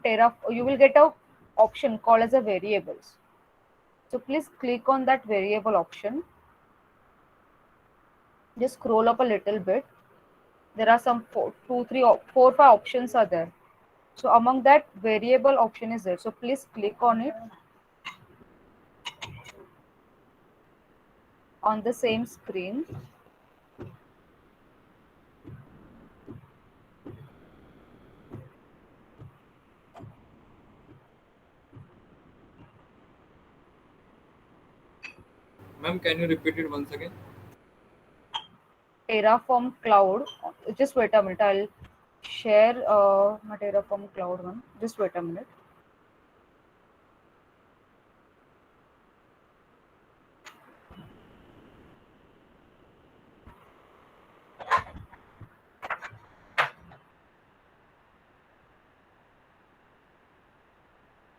a option called as a variables. So please click on that variable option. Just scroll up a little bit. There are some 4, 5 options are there. So among that, variable option is there. So please click on it on the same screen. Ma'am, can you repeat it once again? Terraform Cloud. Just wait a minute. I'll share my Terraform Cloud one. Just wait a minute.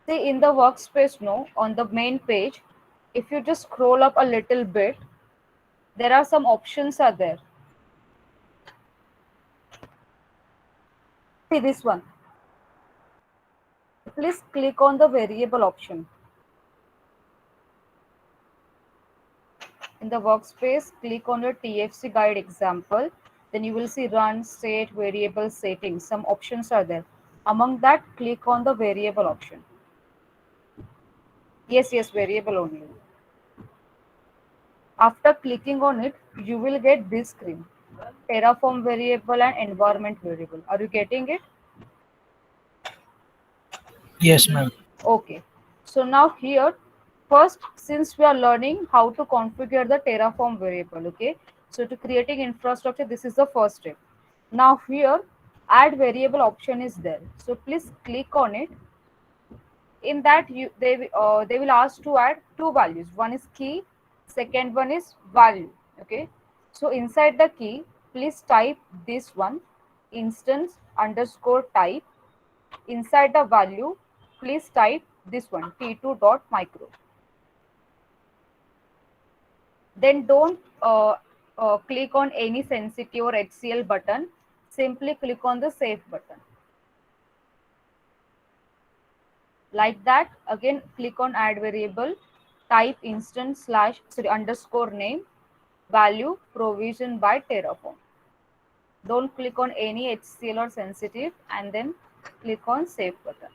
See in the workspace, no, on the main page, if you just scroll up a little bit, there are some options are there. See this one. Please click on the variable option. In the workspace, click on the TFC guide example. Then you will see run, state, variable settings. Some options are there. Among that, click on the variable option. Yes, variable only. After clicking on it, you will get this screen. Terraform variable and environment variable. Are you getting it? Yes, ma'am. Okay. So now here, first, since we are learning how to configure the Terraform variable, okay. So to creating infrastructure, this is the first step. Now here, add variable option is there. So please click on it. In that, they will ask to add two values. One is key, second one is value. Okay. So inside the key, please type this one, instance underscore type. Inside the value, please type this one, t2.micro. Then don't click on any sensitive or HCL button. Simply click on the save button. Like that, again click on add variable, type instance underscore name, value provision by Terraform. Don't click on any HCL or sensitive and then click on save button.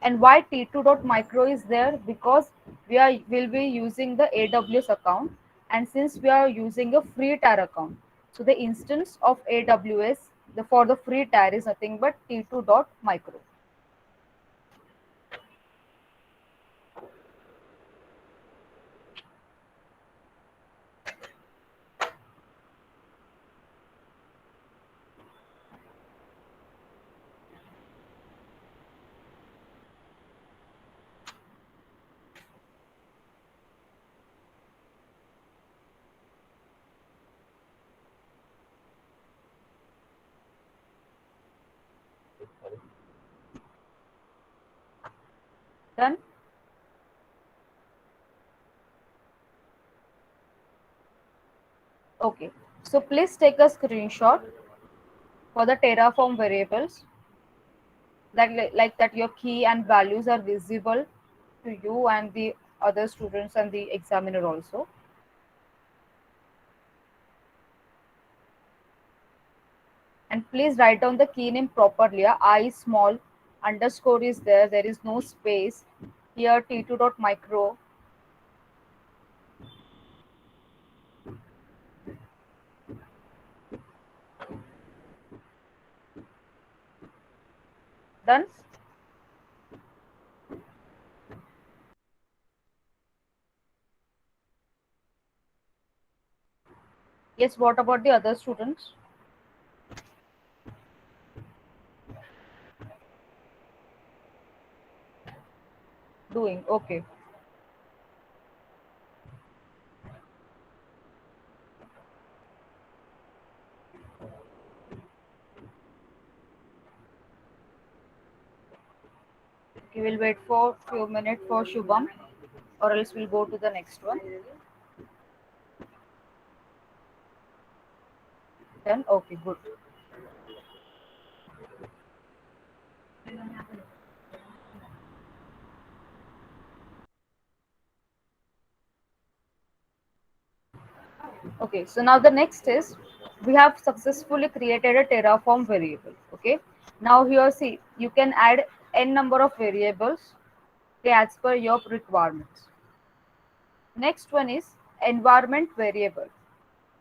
And why t2.micro is there? Because will be using the AWS account, and since we are using a free tier account, so the instance of AWS for the free tier is nothing but t2.micro. Done? Okay. So please take a screenshot for the Terraform variables that like that your key and values are visible to you and the other students and the examiner also. And please write down the key name properly. I small, underscore is there. There is no space. Here t2.micro. Done? Yes, what about the other students? Doing, okay. We will wait for few minutes for Shubham, or else we'll go to the next one. Then, okay, good. Okay, so now the next is we have successfully created a Terraform variable. Okay, now here see you can add n number of variables, okay, as per your requirements. Next one is environment variable.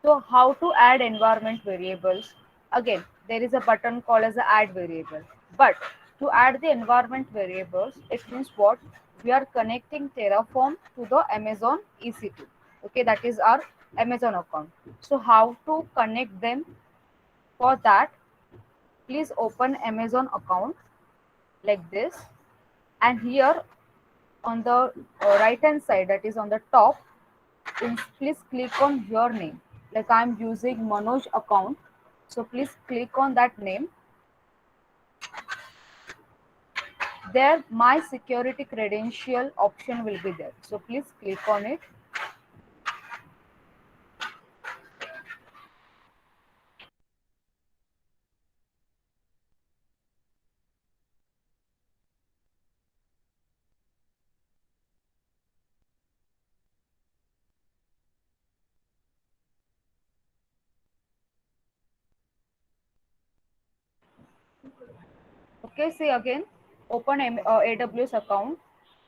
So how to add environment variables? Again, there is a button called as a add variable. But to add the environment variables, it means what? We are connecting Terraform to the Amazon EC2. Okay, that is our Amazon account. So how to connect them? For that, please open Amazon account like this. And here on the right hand side, that is on the top, please click on your name. Like I'm using Manoj account, so please click on that name. There my security credential option will be there, so please click on it. Okay, see again, open AWS account,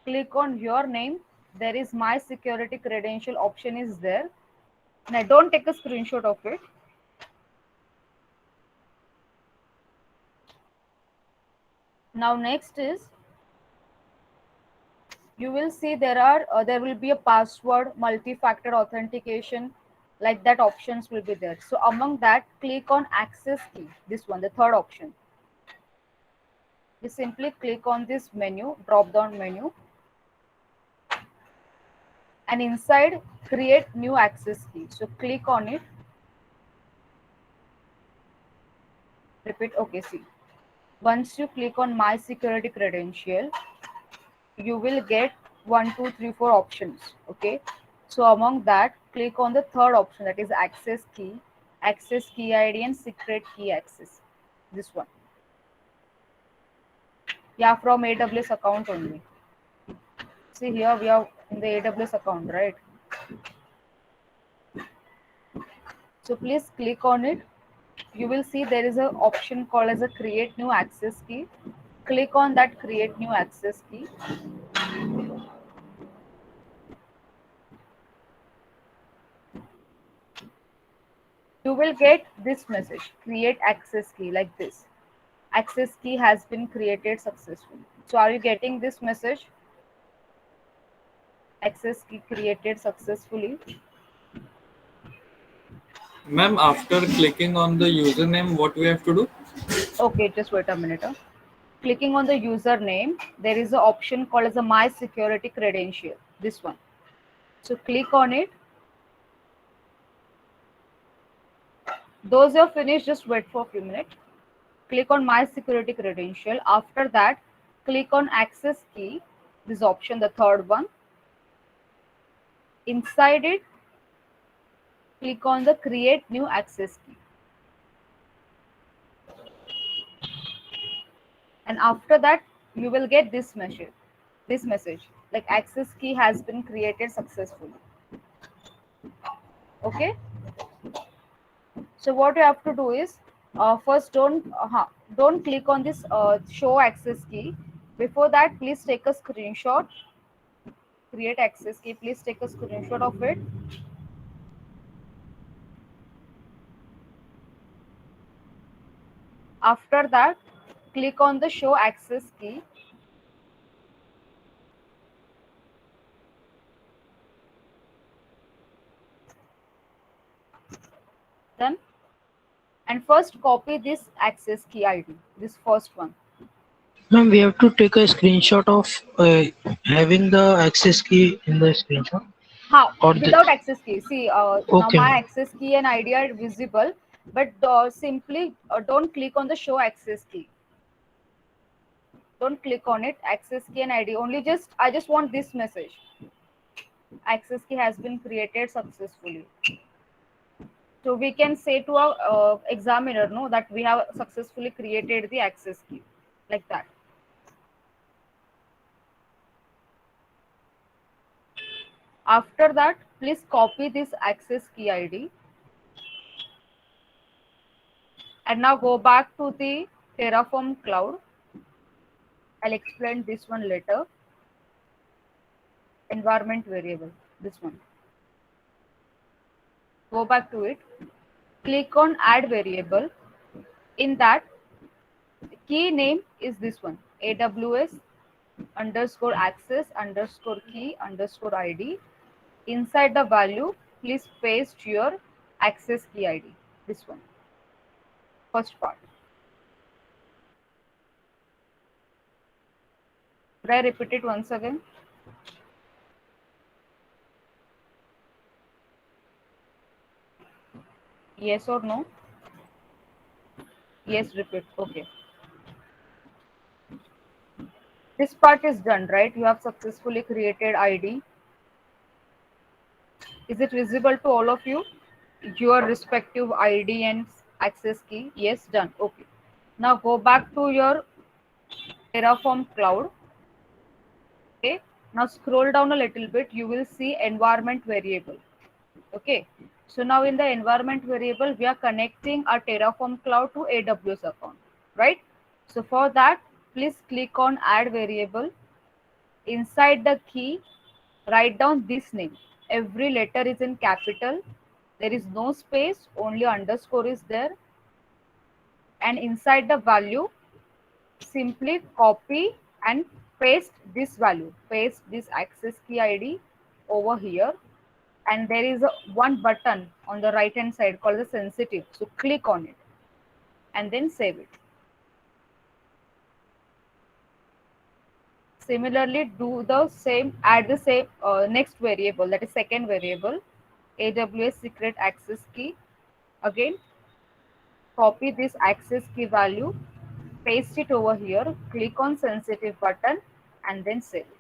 click on your name. There is my security credential option is there. Now don't take a screenshot of it. Now next is you will see there will be a password multi-factor authentication, like that options will be there. So among that, click on access key, this one, the third option. You simply click on this menu, drop down menu, and inside create new access key. So click on it, repeat. Okay, see, once you click on my security credential, you will get 1 2 3 4 options. Okay, so among that, click on the third option, that is access key ID and secret key access, this one. Yeah, from AWS account only. See here we are in the AWS account, right? So please click on it. You will see there is an option called as a create new access key. Click on that create new access key. You will get this message, create access key, like this. Access key has been created successfully. So are you getting this message? Access key created successfully. Ma'am, after clicking on the username, what we have to do? Okay, just wait a minute. Clicking on the username, there is an option called as a my security credential, this one. So click on it. Those who are finished, just wait for a few minutes. Click on my security credential. After that, click on access key, this option, the third one. Inside it, click on the create new access key. And after that, you will get this message, like access key has been created successfully. Okay, so what you have to do is first don't click on this show access key. Before that, please take a screenshot. Create access key, please take a screenshot of it. After that, click on the show access key. Done. And first copy this access key ID, this first one. Ma'am, we have to take a screenshot of having the access key in the screenshot. How? Or Without access key. See, now okay, my ma'am. access key and ID are visible, but simply don't click on the show access key. Don't click on it. Access key and ID. I just want this message. Access key has been created successfully. So we can say to our examiner, no, that we have successfully created the access key, like that. After that, please copy this access key ID. And now go back to the Terraform cloud. I'll explain this one later. Environment variable, this one. Go back to it. Click on add variable. In that, key name is this one, AWS underscore access underscore key underscore ID. Inside the value, please paste your access key ID, this one, first part. Should I repeat it once again? Yes or no? Yes, repeat. Okay. This part is done, right? You have successfully created ID. Is it visible to all of you? Your respective ID and access key? Yes, done. Okay. Now go back to your Terraform cloud. Okay. Now scroll down a little bit. You will see environment variable. Okay. So now in the environment variable, we are connecting our Terraform cloud to AWS account, right? So for that, please click on add variable. Inside the key, write down this name. Every letter is in capital. There is no space, only underscore is there. And inside the value, simply copy and paste this value. Paste this access key ID over here. And there is one button on the right hand side called the sensitive. So click on it and then save it. Similarly, do the same, add the same next variable, that is second variable, AWS secret access key. Again, copy this access key value, paste it over here, click on sensitive button and then save it.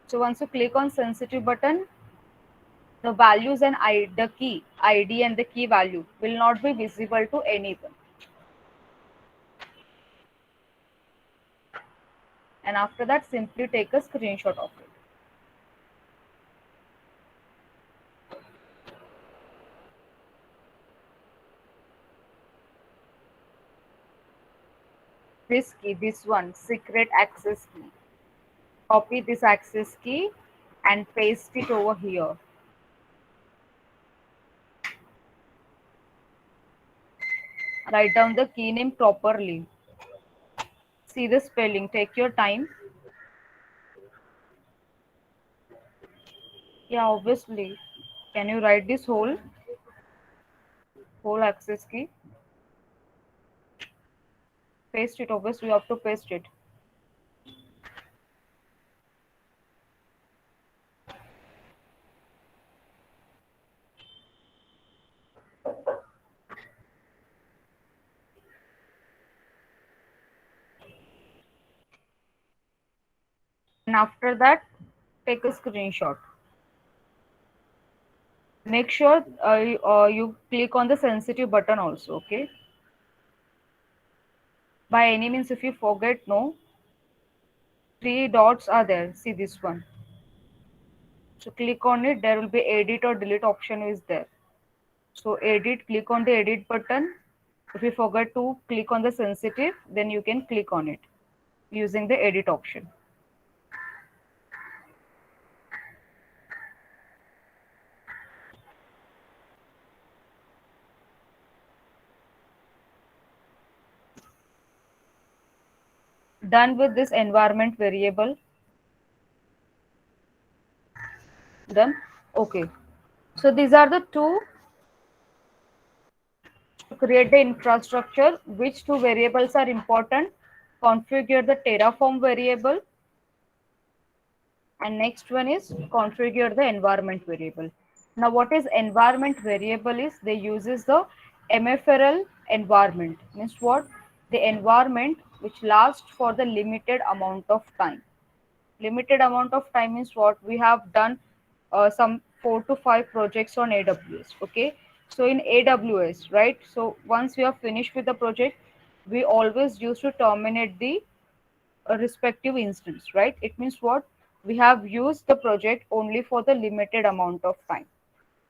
So once you click on sensitive button, the values and the key ID and the key value will not be visible to anyone. And after that, simply take a screenshot of it. This key, this one, secret access key. Copy this access key and paste it over here. Write down the key name properly. See the spelling, take your time. Yeah, obviously. Can you write this whole access key? Paste it, obviously you have to paste it. And after that, take a screenshot. Make sure you click on the sensitive button also, okay? By any means, if you forget, no, 3 dots are there. See this one. So click on it, there will be edit or delete option is there. So edit, click on the edit button. If you forget to click on the sensitive, then you can click on it using the edit option. done with this environment variable? Done. Okay. So these are the two to create the infrastructure. Which two variables are important? Configure the Terraform variable, and next one is configure the environment variable. Now what is environment variable is they uses the MFRL environment. Means what? The environment which lasts for the limited amount of time. Limited amount of time means what? We have done some 4 to 5 projects on AWS. Okay, so in AWS, right? So once we are finished with the project, we always used to terminate the respective instance, right? It means what? We have used the project only for the limited amount of time.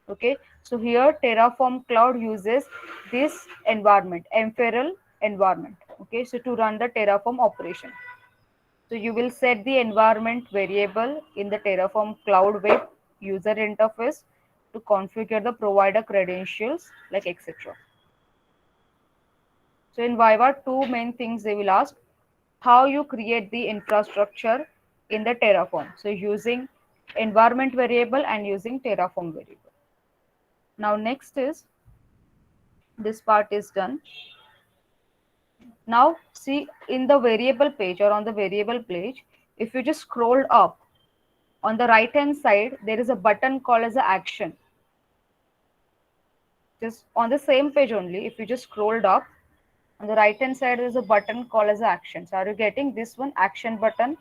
Okay, so here Terraform Cloud uses this environment, MFRL environment. Okay, so to run the Terraform operation. So you will set the environment variable in the Terraform Cloud Web user interface to configure the provider credentials, like etc. So in Viva, two main things they will ask: how you create the infrastructure in the Terraform. So using environment variable and using Terraform variable. Now next is, this part is done. Now see, in the variable page or on the variable page, if you just scroll up, on the right hand side there is a button called as a action. Just on the same page only, if you just scrolled up, on the right hand side there is a button called as action. So are you getting this one, action button?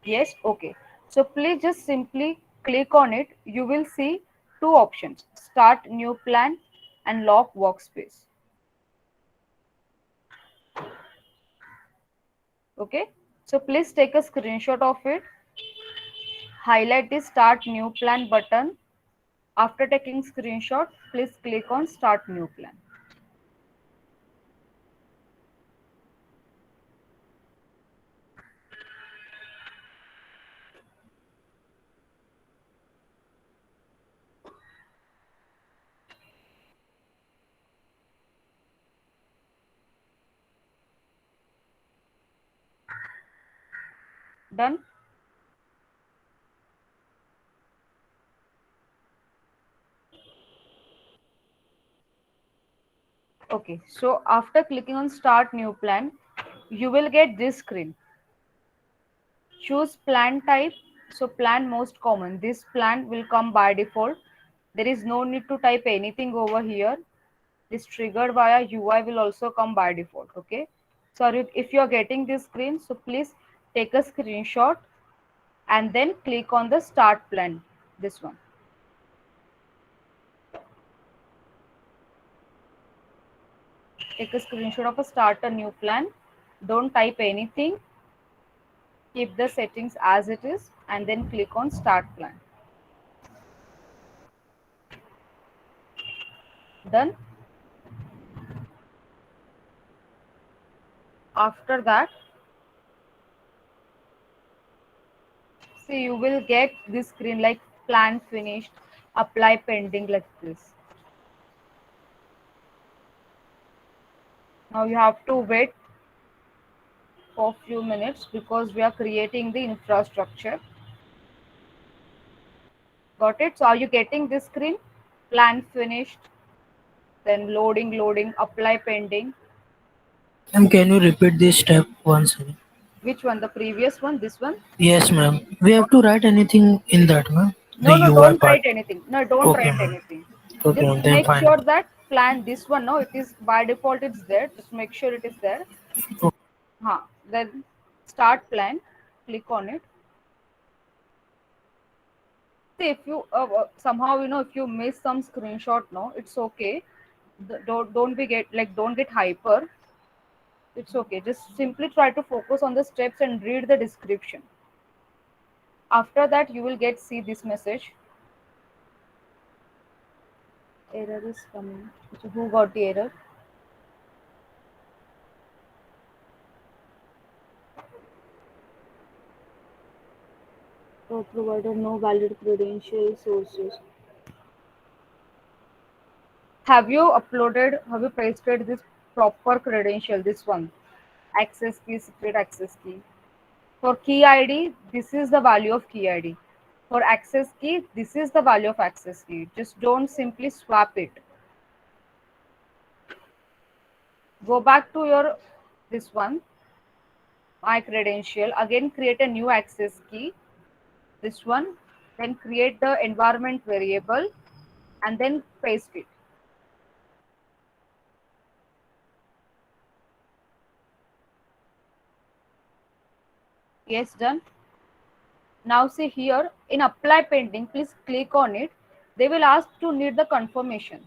Yes. Okay, so please just simply click on it. You will see two options: start new plan and lock workspace. Okay, so please take a screenshot of it, highlight the start new plan button. After taking screenshot, please click on start new plan. Done. Okay, so after clicking on start new plan, you will get this screen. Choose plan type. So plan most common. This plan will come by default. There is no need to type anything over here. This triggered via UI will also come by default. Okay. So if you are getting this screen, so please take a screenshot and then click on the start plan. This one. Take a screenshot of a start a new plan. Don't type anything. Keep the settings as it is and then click on start plan. Done. After that, see, you will get this screen like plan finished, apply pending, like this. Now you have to wait for a few minutes because we are creating the infrastructure. Got it? So are you getting this screen? Plan finished, then loading, apply pending. Ma'am, can you repeat this step once again? Which one? The previous one? This one? Yes, ma'am. We have to write anything in that, ma'am? The No, UI don't part. write anything. No, don't Okay, write ma'am. anything. Okay, Just ma'am. Then make fine. sure that plan, this one, no, it is by default, it's there. Just make sure it is there. Then start plan, click on it. See, if you somehow, if you miss some screenshot, no, it's okay. Don't be get like, don't get hyper. It's okay. Just simply try to focus on the steps and read the description. After that, you will see this message. Error is coming. So who got the error? Provider no valid credential sources. Have you pasted this proper credential, this one? access key, secret access key. For key ID, this is the value of key ID. For access key, this is the value of access key. Just don't simply swap it. Go back to your this one, my credential. Again, create a new access key. This one. Then create the environment variable and then paste it. Yes, done. Now see here in apply pending, please click on it. They will ask to need the confirmation.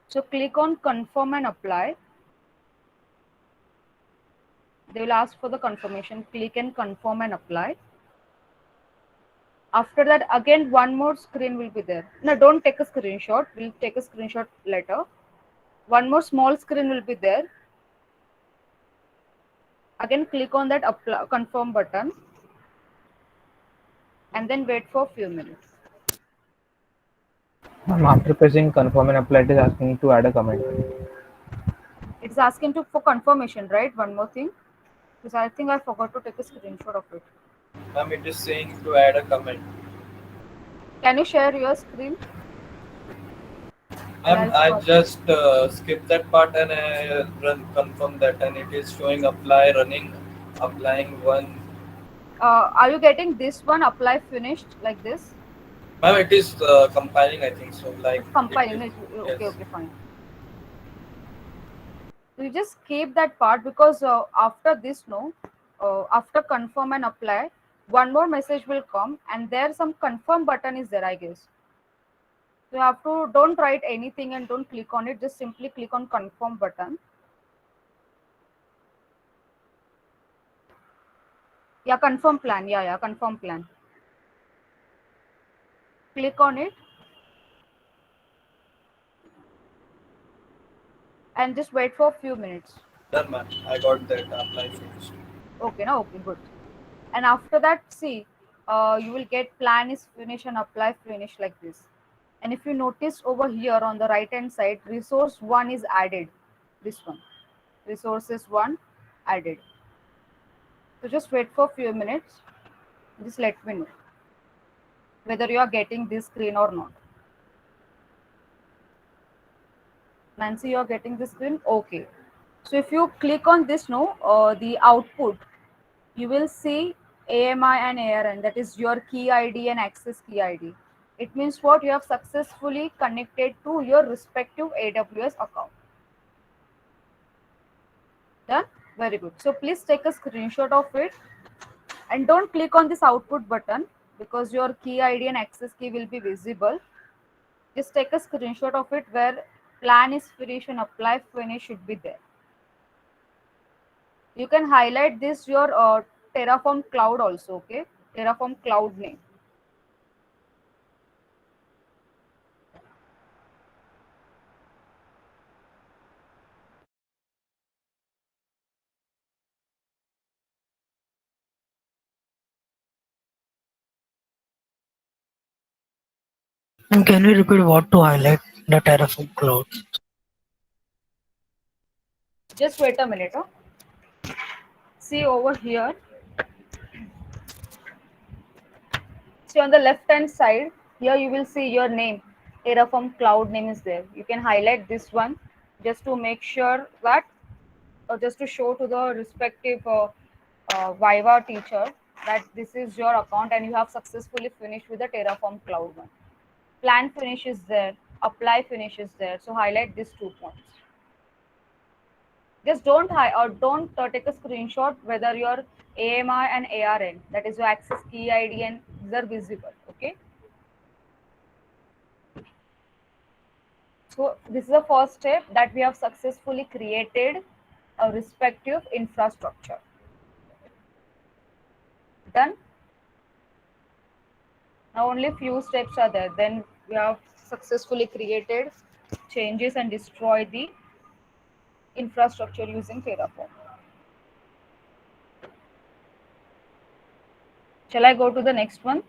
So click on confirm and apply. They will ask for the confirmation. Click and confirm and apply. After that, again, one more screen will be there. No, don't take a screenshot. We'll take a screenshot later. One more small screen will be there. Again, click on that apply, confirm button and then wait for a few minutes. After pressing confirm and apply, it is asking to add a comment. It's asking for confirmation, right? One more thing. Because I think I forgot to take a screenshot of it. Ma'am, it is saying to add a comment. Can you share your screen? Ma'am, I just skipped that part and I confirm that, and it is showing apply running, applying one. Are you getting this one apply finished like this? Ma'am, it is compiling, I think so. Like it's compiling. it is, Okay, yes. okay, fine. So you just keep that part because after this, after confirm and apply, one more message will come and there some confirm button is there, I guess. So you have to, don't write anything and don't click on it. Just simply click on confirm button. Yeah, confirm plan. Yeah, confirm plan. Click on it. And just wait for a few minutes. Done, ma'am. I got that apply finished. Okay, now okay, good. And after that, see, you will get plan is finish and apply finish like this. And if you notice over here on the right hand side, resource 1 is added. This one, resources 1 added. So just wait for a few minutes. Just let me know whether you are getting this screen or not. Nancy, you are getting this screen? Okay. So if you click on this, the output, you will see AMI and ARN, that is your key ID and access key ID. It means what? You have successfully connected to your respective AWS account. Done? Very good. So please take a screenshot of it and don't click on this output button because your key ID and access key will be visible. Just take a screenshot of it where plan is finished and apply finish should be there. You can highlight this your Terraform cloud also, okay? Terraform cloud name. And can you repeat what to highlight the Terraform cloud? Just wait a minute. See over here. See on the left hand side, here you will see your name. Terraform cloud name is there. You can highlight this one just to make sure that, or just to show to the respective Viva teacher that this is your account and you have successfully finished with the Terraform cloud one. Plan finish is there, apply finish is there. So highlight these 2 points. Just don't take a screenshot whether your AMI and ARN, that is your access key ID, and these are visible. Okay. So this is the first step, that we have successfully created a respective infrastructure. Done. Now only few steps are there. Then we have successfully created changes and destroy the infrastructure using Terraform. Shall I go to the next one?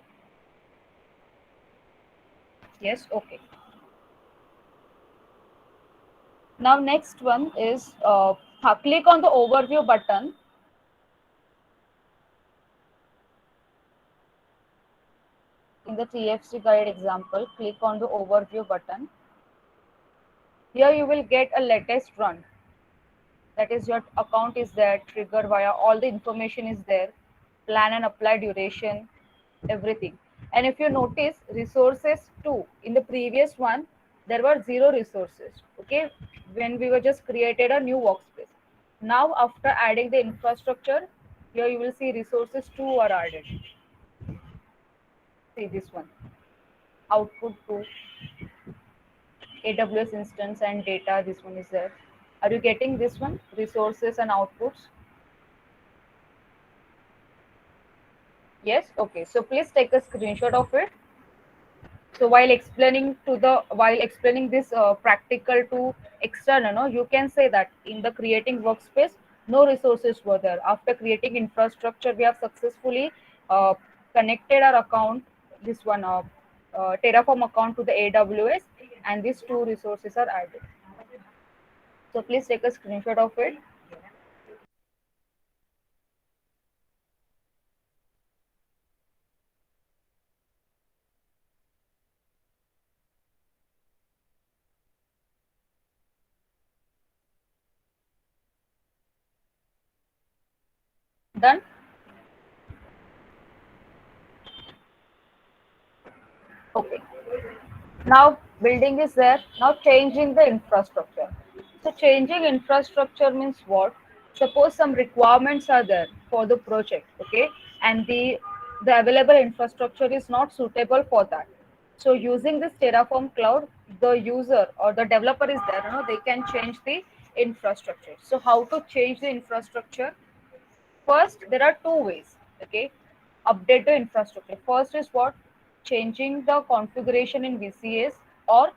Yes, okay. Now next one is Click on the overview button. In the TFC guide example, click on the overview button. Here you will get a latest run. That is, your account is there, trigger via all the information is there, plan and apply duration, everything. And if you notice resources too, in the previous one, there were 0 resources. Okay, when we were just created a new workspace. Now after adding the infrastructure, here you will see resources 2 are added. See this one, output 2, AWS instance and data, this one is there. Are you getting this one, resources and outputs? Yes, okay. So please take a screenshot of it. So while explaining this practical to external, no, you can say that in the creating workspace, no resources were there. After creating infrastructure, we have successfully uh, connected our account, this one Terraform account to the AWS, and these 2 resources are added. So please take a screenshot of it. Done. Okay. Now building is there. Now changing the infrastructure. So changing infrastructure means what? Suppose some requirements are there for the project, okay, and the available infrastructure is not suitable for that. So using this Terraform cloud, the user or the developer is there, they can change the infrastructure. So how to change the infrastructure? First, there are 2 ways. Okay, update the infrastructure. First is what? Changing the configuration in VCS or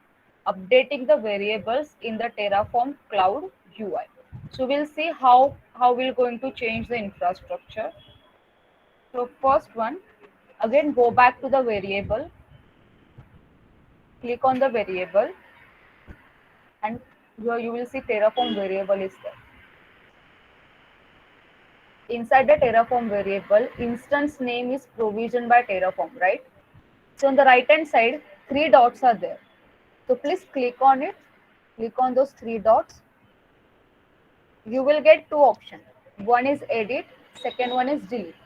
updating the variables in the Terraform Cloud UI. So we'll see how we're going to change the infrastructure. So first one, again go back to the variable, click on the variable, and here you will see Terraform variable is there. Inside the Terraform variable, instance name is provisioned by Terraform, right? So on the right hand side, 3 dots are there. So please click on it. Click on those 3 dots. You will get 2 options. One is edit, second one is delete.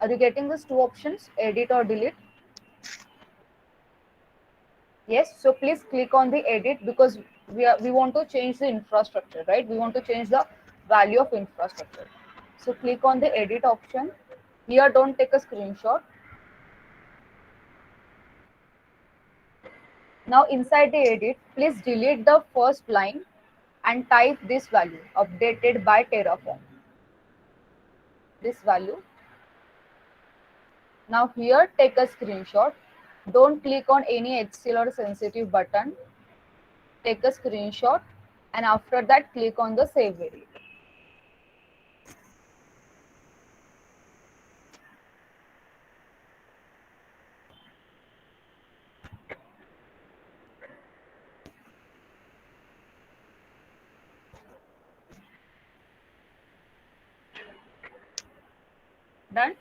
Are you getting these 2 options, edit or delete? Yes. So please click on the edit because we want to change the infrastructure, right? We want to change the value of infrastructure. So click on the edit option. Here, don't take a screenshot. Now inside the edit, please delete the first line and type this value, updated by Terraform. This value. Now here, take a screenshot. Don't click on any HCL or sensitive button. Take a screenshot and after that click on the save variable. Done?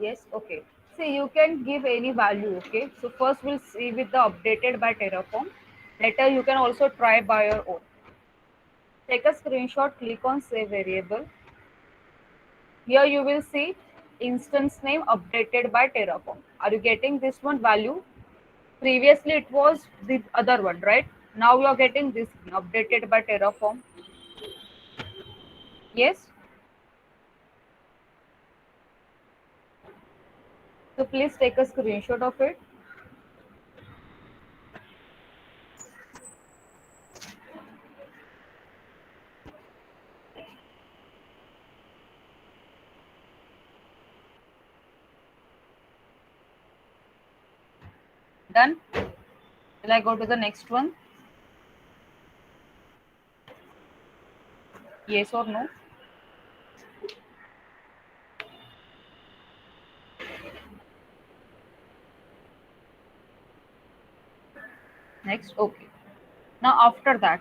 Yes, okay. See, you can give any value, okay? So first we'll see with the updated by Terraform. Later you can also try by your own. Take a screenshot, click on save variable. Here you will see instance name updated by Terraform. Are you getting this one value? Previously it was the other one, right? Now you are getting this updated by Terraform. Yes. So please take a screenshot of it. Done. Will I go to the next one? Yes or no? Next. Okay. Now after that,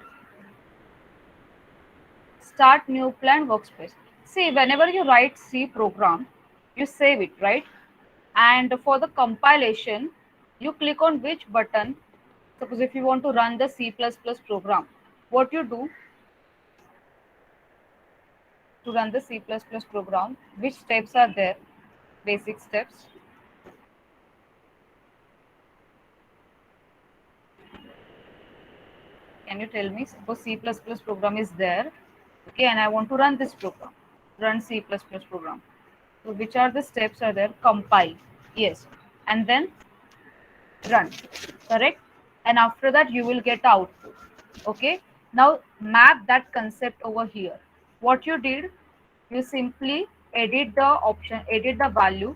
start new plan workspace. See, whenever you write C program, you save it, right? And for the compilation, you click on which button. Suppose if you want to run the C++ program, what you do to run the C++ program, which steps are there, basic steps. Can you tell me? Suppose C++ program is there, okay, and I want to run this program, run C++ program. So which are the steps are there? Compile, yes, and then run, correct? And after that you will get output. Okay, now map that concept over here. What you did, you simply edit the option, edit the value,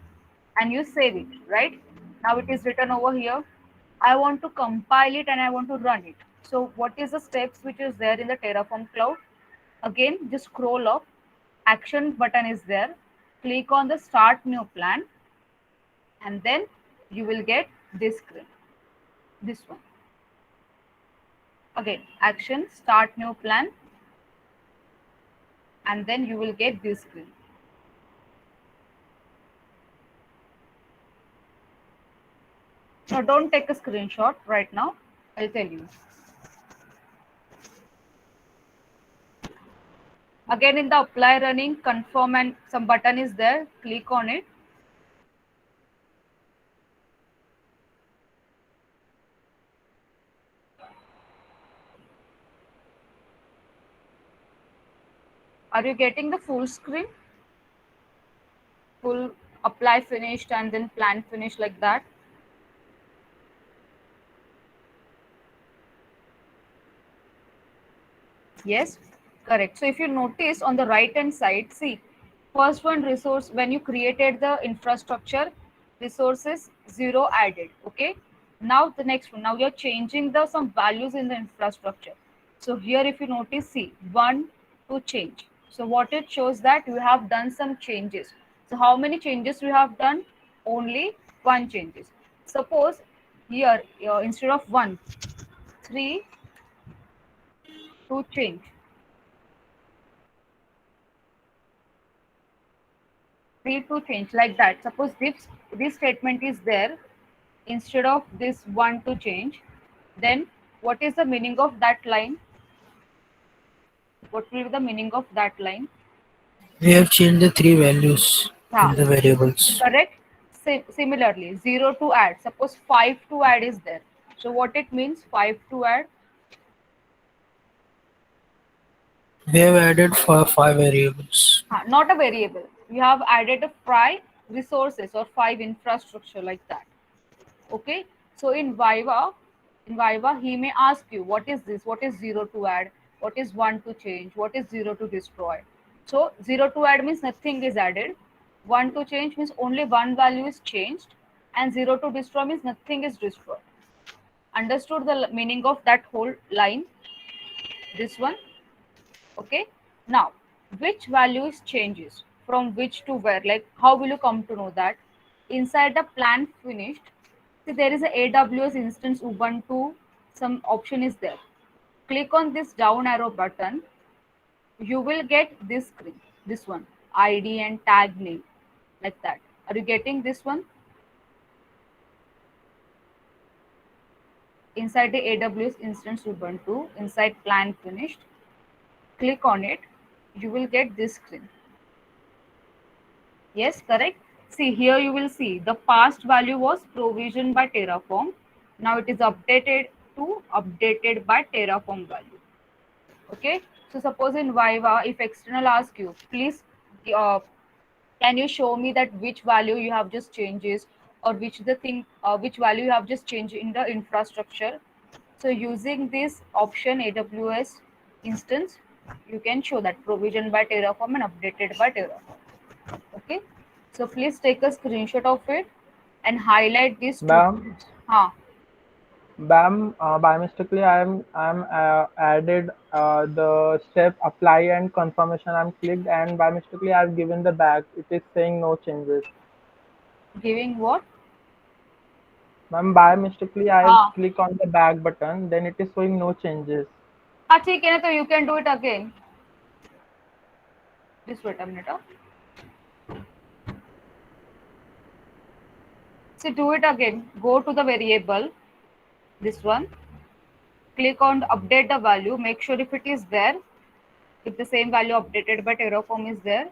and you save it, right? Now it is written over here. I want to compile it and I want to run it. So what is the steps which is there in the Terraform cloud? Again, just scroll up, action button is there, click on the start new plan, and then you will get this screen, this one. Again, action, start new plan, and then you will get this screen. Now don't take a screenshot right now, I'll tell you. Again, in the apply running, confirm, and some button is there, click on it. Are you getting the full screen? Full apply finished and then plan finished like that? Yes, correct. So if you notice on the right hand side, see, first one, resource, when you created the infrastructure, resources 0 added. Okay. Now the next one, now you're changing the some values in the infrastructure. So here if you notice, see, 1 to change. So what it shows that you have done some changes. So how many changes you have done? Only 1 changes. Suppose here instead of 1, 3 to change. 3 to change like that. Suppose this statement is there instead of this 1 to change, then what is the meaning of that line? What will be the meaning of that line? We have changed the three values Yeah, in the variables. correct. Similarly, 0 to add. Suppose 5 to add is there. So what it means, 5 to add? We have added for 5 variables. Not a variable. You have added a 5 resources or 5 infrastructure like that. Okay, so in Viva he may ask you what is this, what is 0 to add, what is 1 to change, what is 0 to destroy. So 0 to add means nothing is added, 1 to change means only one value is changed, and 0 to destroy means nothing is destroyed. Understood the meaning of that whole line, this one? Okay, now which values changes from which to where, like how will you come to know that? Inside the plan finished, see there is a AWS instance Ubuntu, some option is there. Click on this down arrow button, you will get this screen, this one, ID and tag name, like that. Are you getting this one? Inside the AWS instance Ubuntu, inside plan finished, click on it, you will get this screen. Yes, correct. See, here you will see the past value was provisioned by Terraform. Now it is updated to updated by Terraform value. Okay. So suppose in Viva, if external ask you, please, uh, can you show me that which value you have just changes, or which value you have just changed in the infrastructure. So using this option AWS instance, you can show that provisioned by Terraform and updated by Terraform. Okay, so please take a screenshot of it and highlight these two Ma'am, points. Huh. Bam, by mistakenly, I'm added the step apply and confirmation. I'm clicked, and by mistakenly, I've given the back. It is saying no changes. Giving what? Ma'am, by mistakenly I हाँ click on the back button, then it is showing no changes. हाँ ठीक है ना, तो you can do it again. Just wait a minute. So do it again. Go to the variable, this one. Click on update the value. Make sure if it is there, if the same value updated by Terraform is there.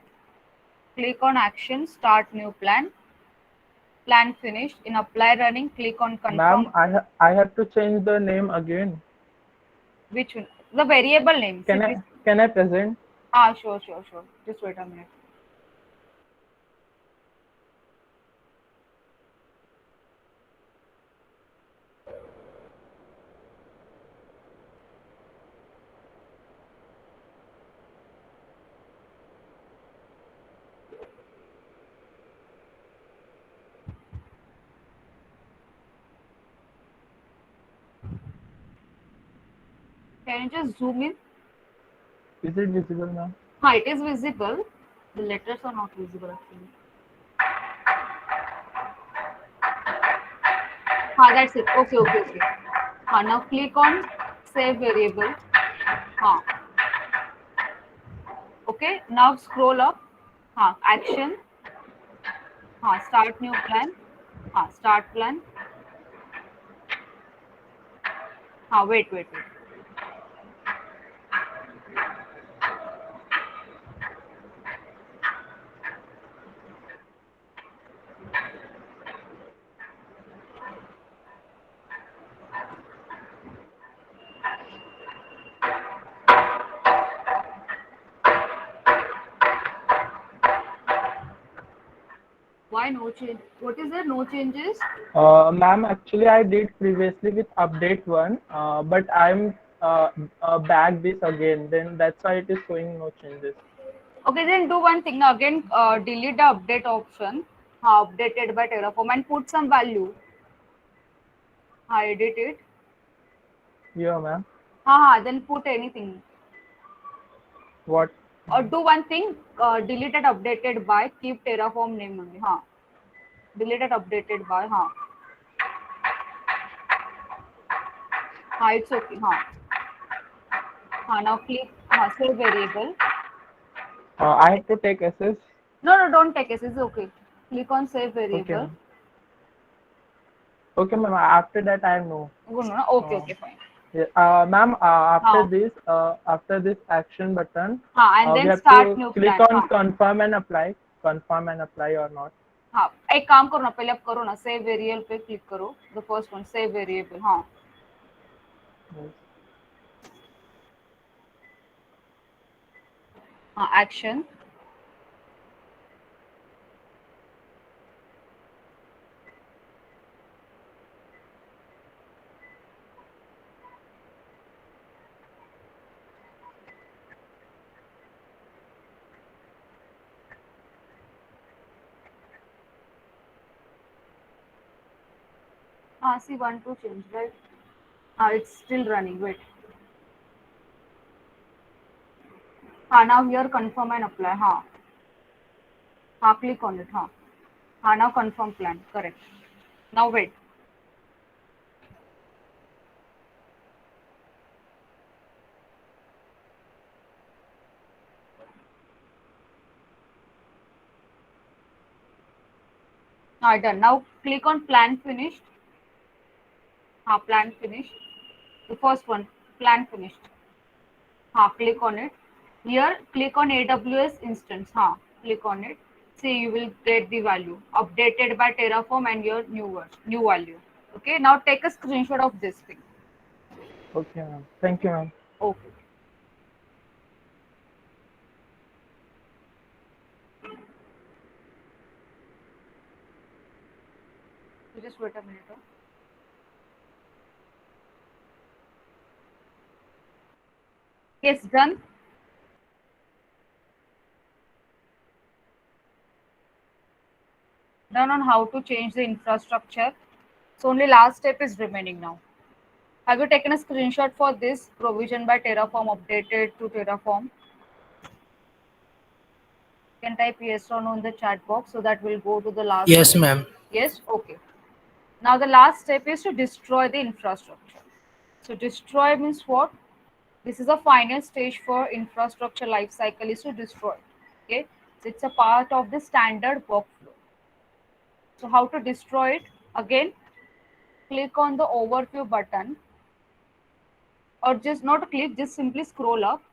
Click on action, start new plan. Plan finished. In apply running, click on confirm. Ma'am, I have to change the name again. Which one? The variable name. See, this. Can I present? Sure. Just wait a minute. Can you just zoom in? Is it visible, ma'am? It is visible. The letters are not visible actually. That's it. Okay. Now click on save variable. Okay. Now scroll up. Action. Start new plan. Start plan. Wait. Why no change? What is there? No changes? Ma'am, actually I did previously with update one, but I'm back this again. Then that's why it is showing no changes. Okay, then do one thing. Now again, delete the update option. Updated by Terraform and put some value. Edit it. Yeah, ma'am. Then put anything. What? Or do one thing. Deleted updated by. Keep Terraform name only. Deleted updated by. It's okay. Now click save variable. I have to take SS. No, don't take it. It's okay. Click on save Okay, variable. ma'am. Okay, ma'am. After that, I know. No. Okay, fine. Yeah, ma'am. After this action button, And we then have start to new click plan. on confirm and apply. Confirm and apply or not. एक काम करो ना, पहले आप करो ना, save variable पे click करो. The first one, save variable. Yes. Action. See, 1 2 change, right? It's still running. Wait. Now here confirm and apply. Click on it. Now confirm plan. Correct. Now wait. Done. Now click on plan finished. Plan finished. The first one, plan finished. Click on it. Here, click on AWS instance. Click on it. See, you will get the value updated by Terraform and your new value. Okay. Now take a screenshot of this thing. Okay, ma'am. Thank you, ma'am. Okay. You just wait a minute. Yes, done. Done on how to change the infrastructure. So only last step is remaining now. Have you taken a screenshot for this provision by Terraform updated to Terraform? You can type yes or no in the chat box so that we'll go to the last. Yes, ma'am. Yes? Okay. Now the last step is to destroy the infrastructure. So destroy means what? This is a final stage for infrastructure life cycle is to destroy it. Okay, so it's a part of the standard workflow. So how to destroy it? Again, click on the overview button, or just not click, just simply scroll up.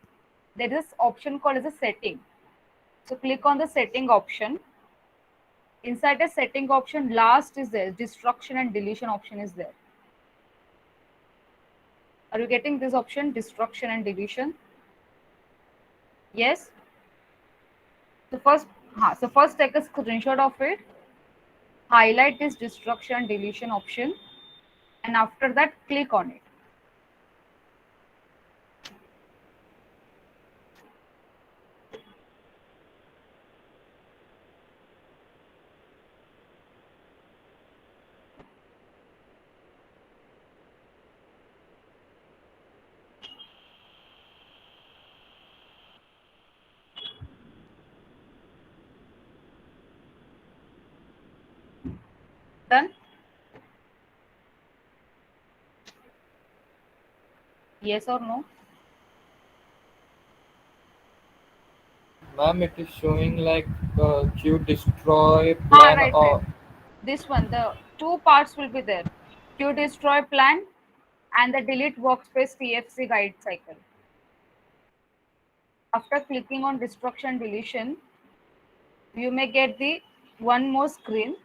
There is this option called as a setting. So click on the setting option. Inside the setting option, last is there, destruction and deletion option is there. Are you getting this option, destruction and deletion? Yes. So first take a screenshot of it, highlight this destruction and deletion option, and after that click on it. Done? Yes or no? Ma'am, it is showing like queue destroy plan Right. or This one, the two parts will be there. Queue destroy plan and the delete workspace TFC guide cycle. After clicking on destruction deletion, you may get the one more screen.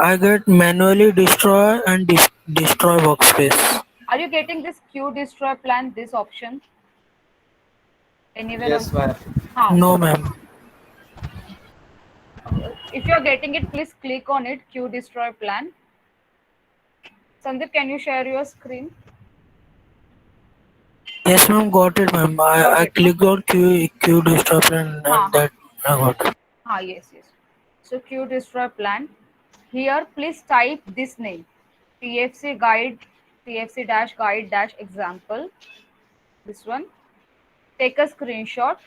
I get manually destroy and destroy workspace. Are you getting this queue destroy plan, this option? Anywhere yes, also? ma'am. No, So ma'am. if you're getting it, please click on it, queue destroy plan. Sandeep, can you share your screen? Yes, ma'am. Got it, ma'am. Got I it, no? clicked on Q desktop and that I got it. Yes. So queue destroy plan. Here, please type this name, TFC guide, TFC dash guide dash example. This one. Take a screenshot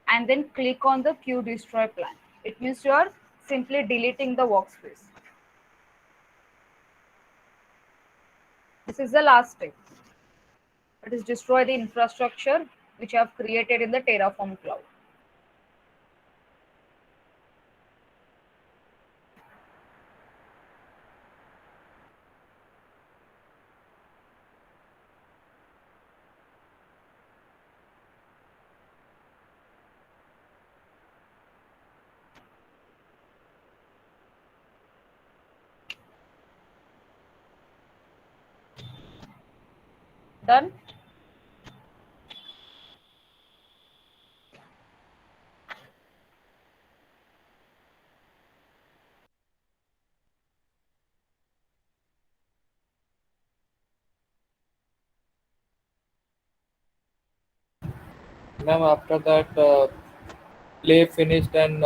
and then click on the queue destroy plan. It means you're simply deleting the workspace. This is the last step. It is destroy the infrastructure which you have created in the Terraform cloud. Done? Ma'am, after that, play finished and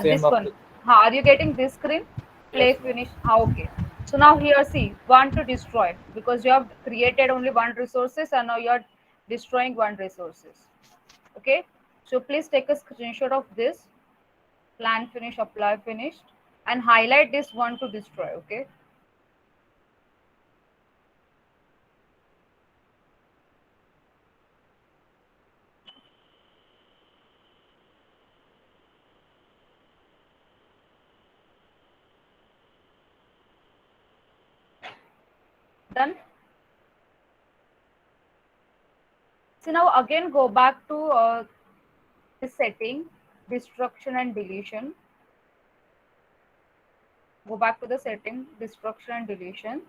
same This up. one. Are you getting this screen? Play Yes, ma'am. finish. Okay. So now here see, want to destroy because you have created only one resources and now you are destroying one resources. Okay. So please take a screenshot of this, plan finish, apply finished, and highlight this one to destroy. Okay. Done. So now again go back to the setting, destruction and deletion. Go back to the setting, destruction and deletion.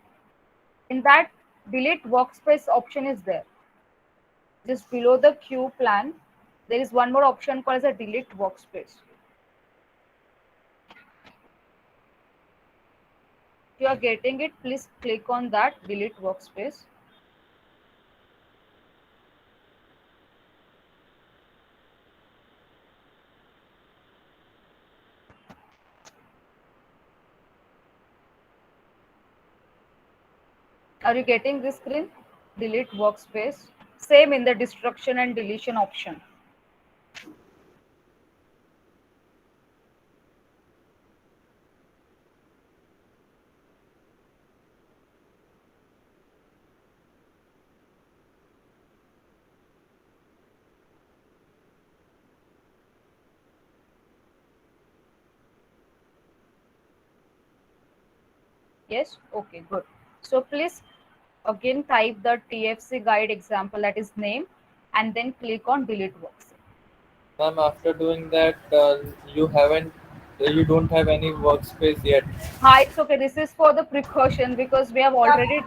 In that, delete workspace option is there. Just below the queue plan, there is one more option called as a delete workspace. If you are getting it, please click on that delete workspace. Are you getting this screen? Delete workspace. Same in the destruction and deletion option. Yes? Okay, good. So please again type the TFC guide example, that is name, and then click on delete workspace. Ma'am, after doing that, you don't have any workspace yet. Hi, it's okay. This is for the precaution because we have already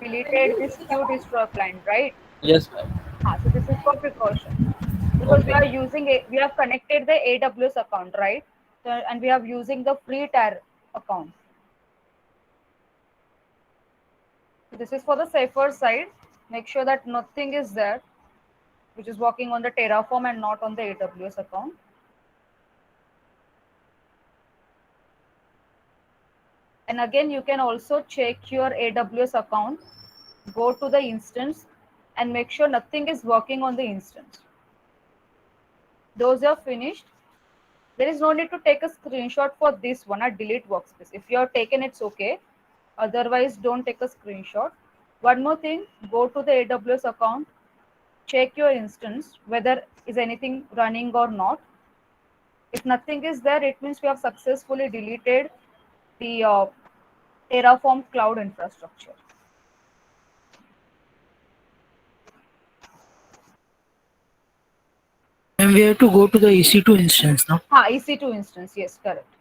deleted this QDistro client, right? Yes, ma'am. So this is for precaution because we Okay. are using it. We have connected the AWS account, right? So, and we are using the free tier account. So this is for the safer side. Make sure that nothing is there which is working on the Terraform and not on the AWS account. And again, you can also check your AWS account, go to the instance and make sure nothing is working on the instance. Those are finished. There is no need to take a screenshot for this one at delete workspace. If you are taken, it's okay. Otherwise, don't take a screenshot. One more thing, go to the AWS account, check your instance, whether is anything running or not. If nothing is there, it means we have successfully deleted the Terraform cloud infrastructure. And we have to go to the EC2 instance now. EC2 instance, yes, correct.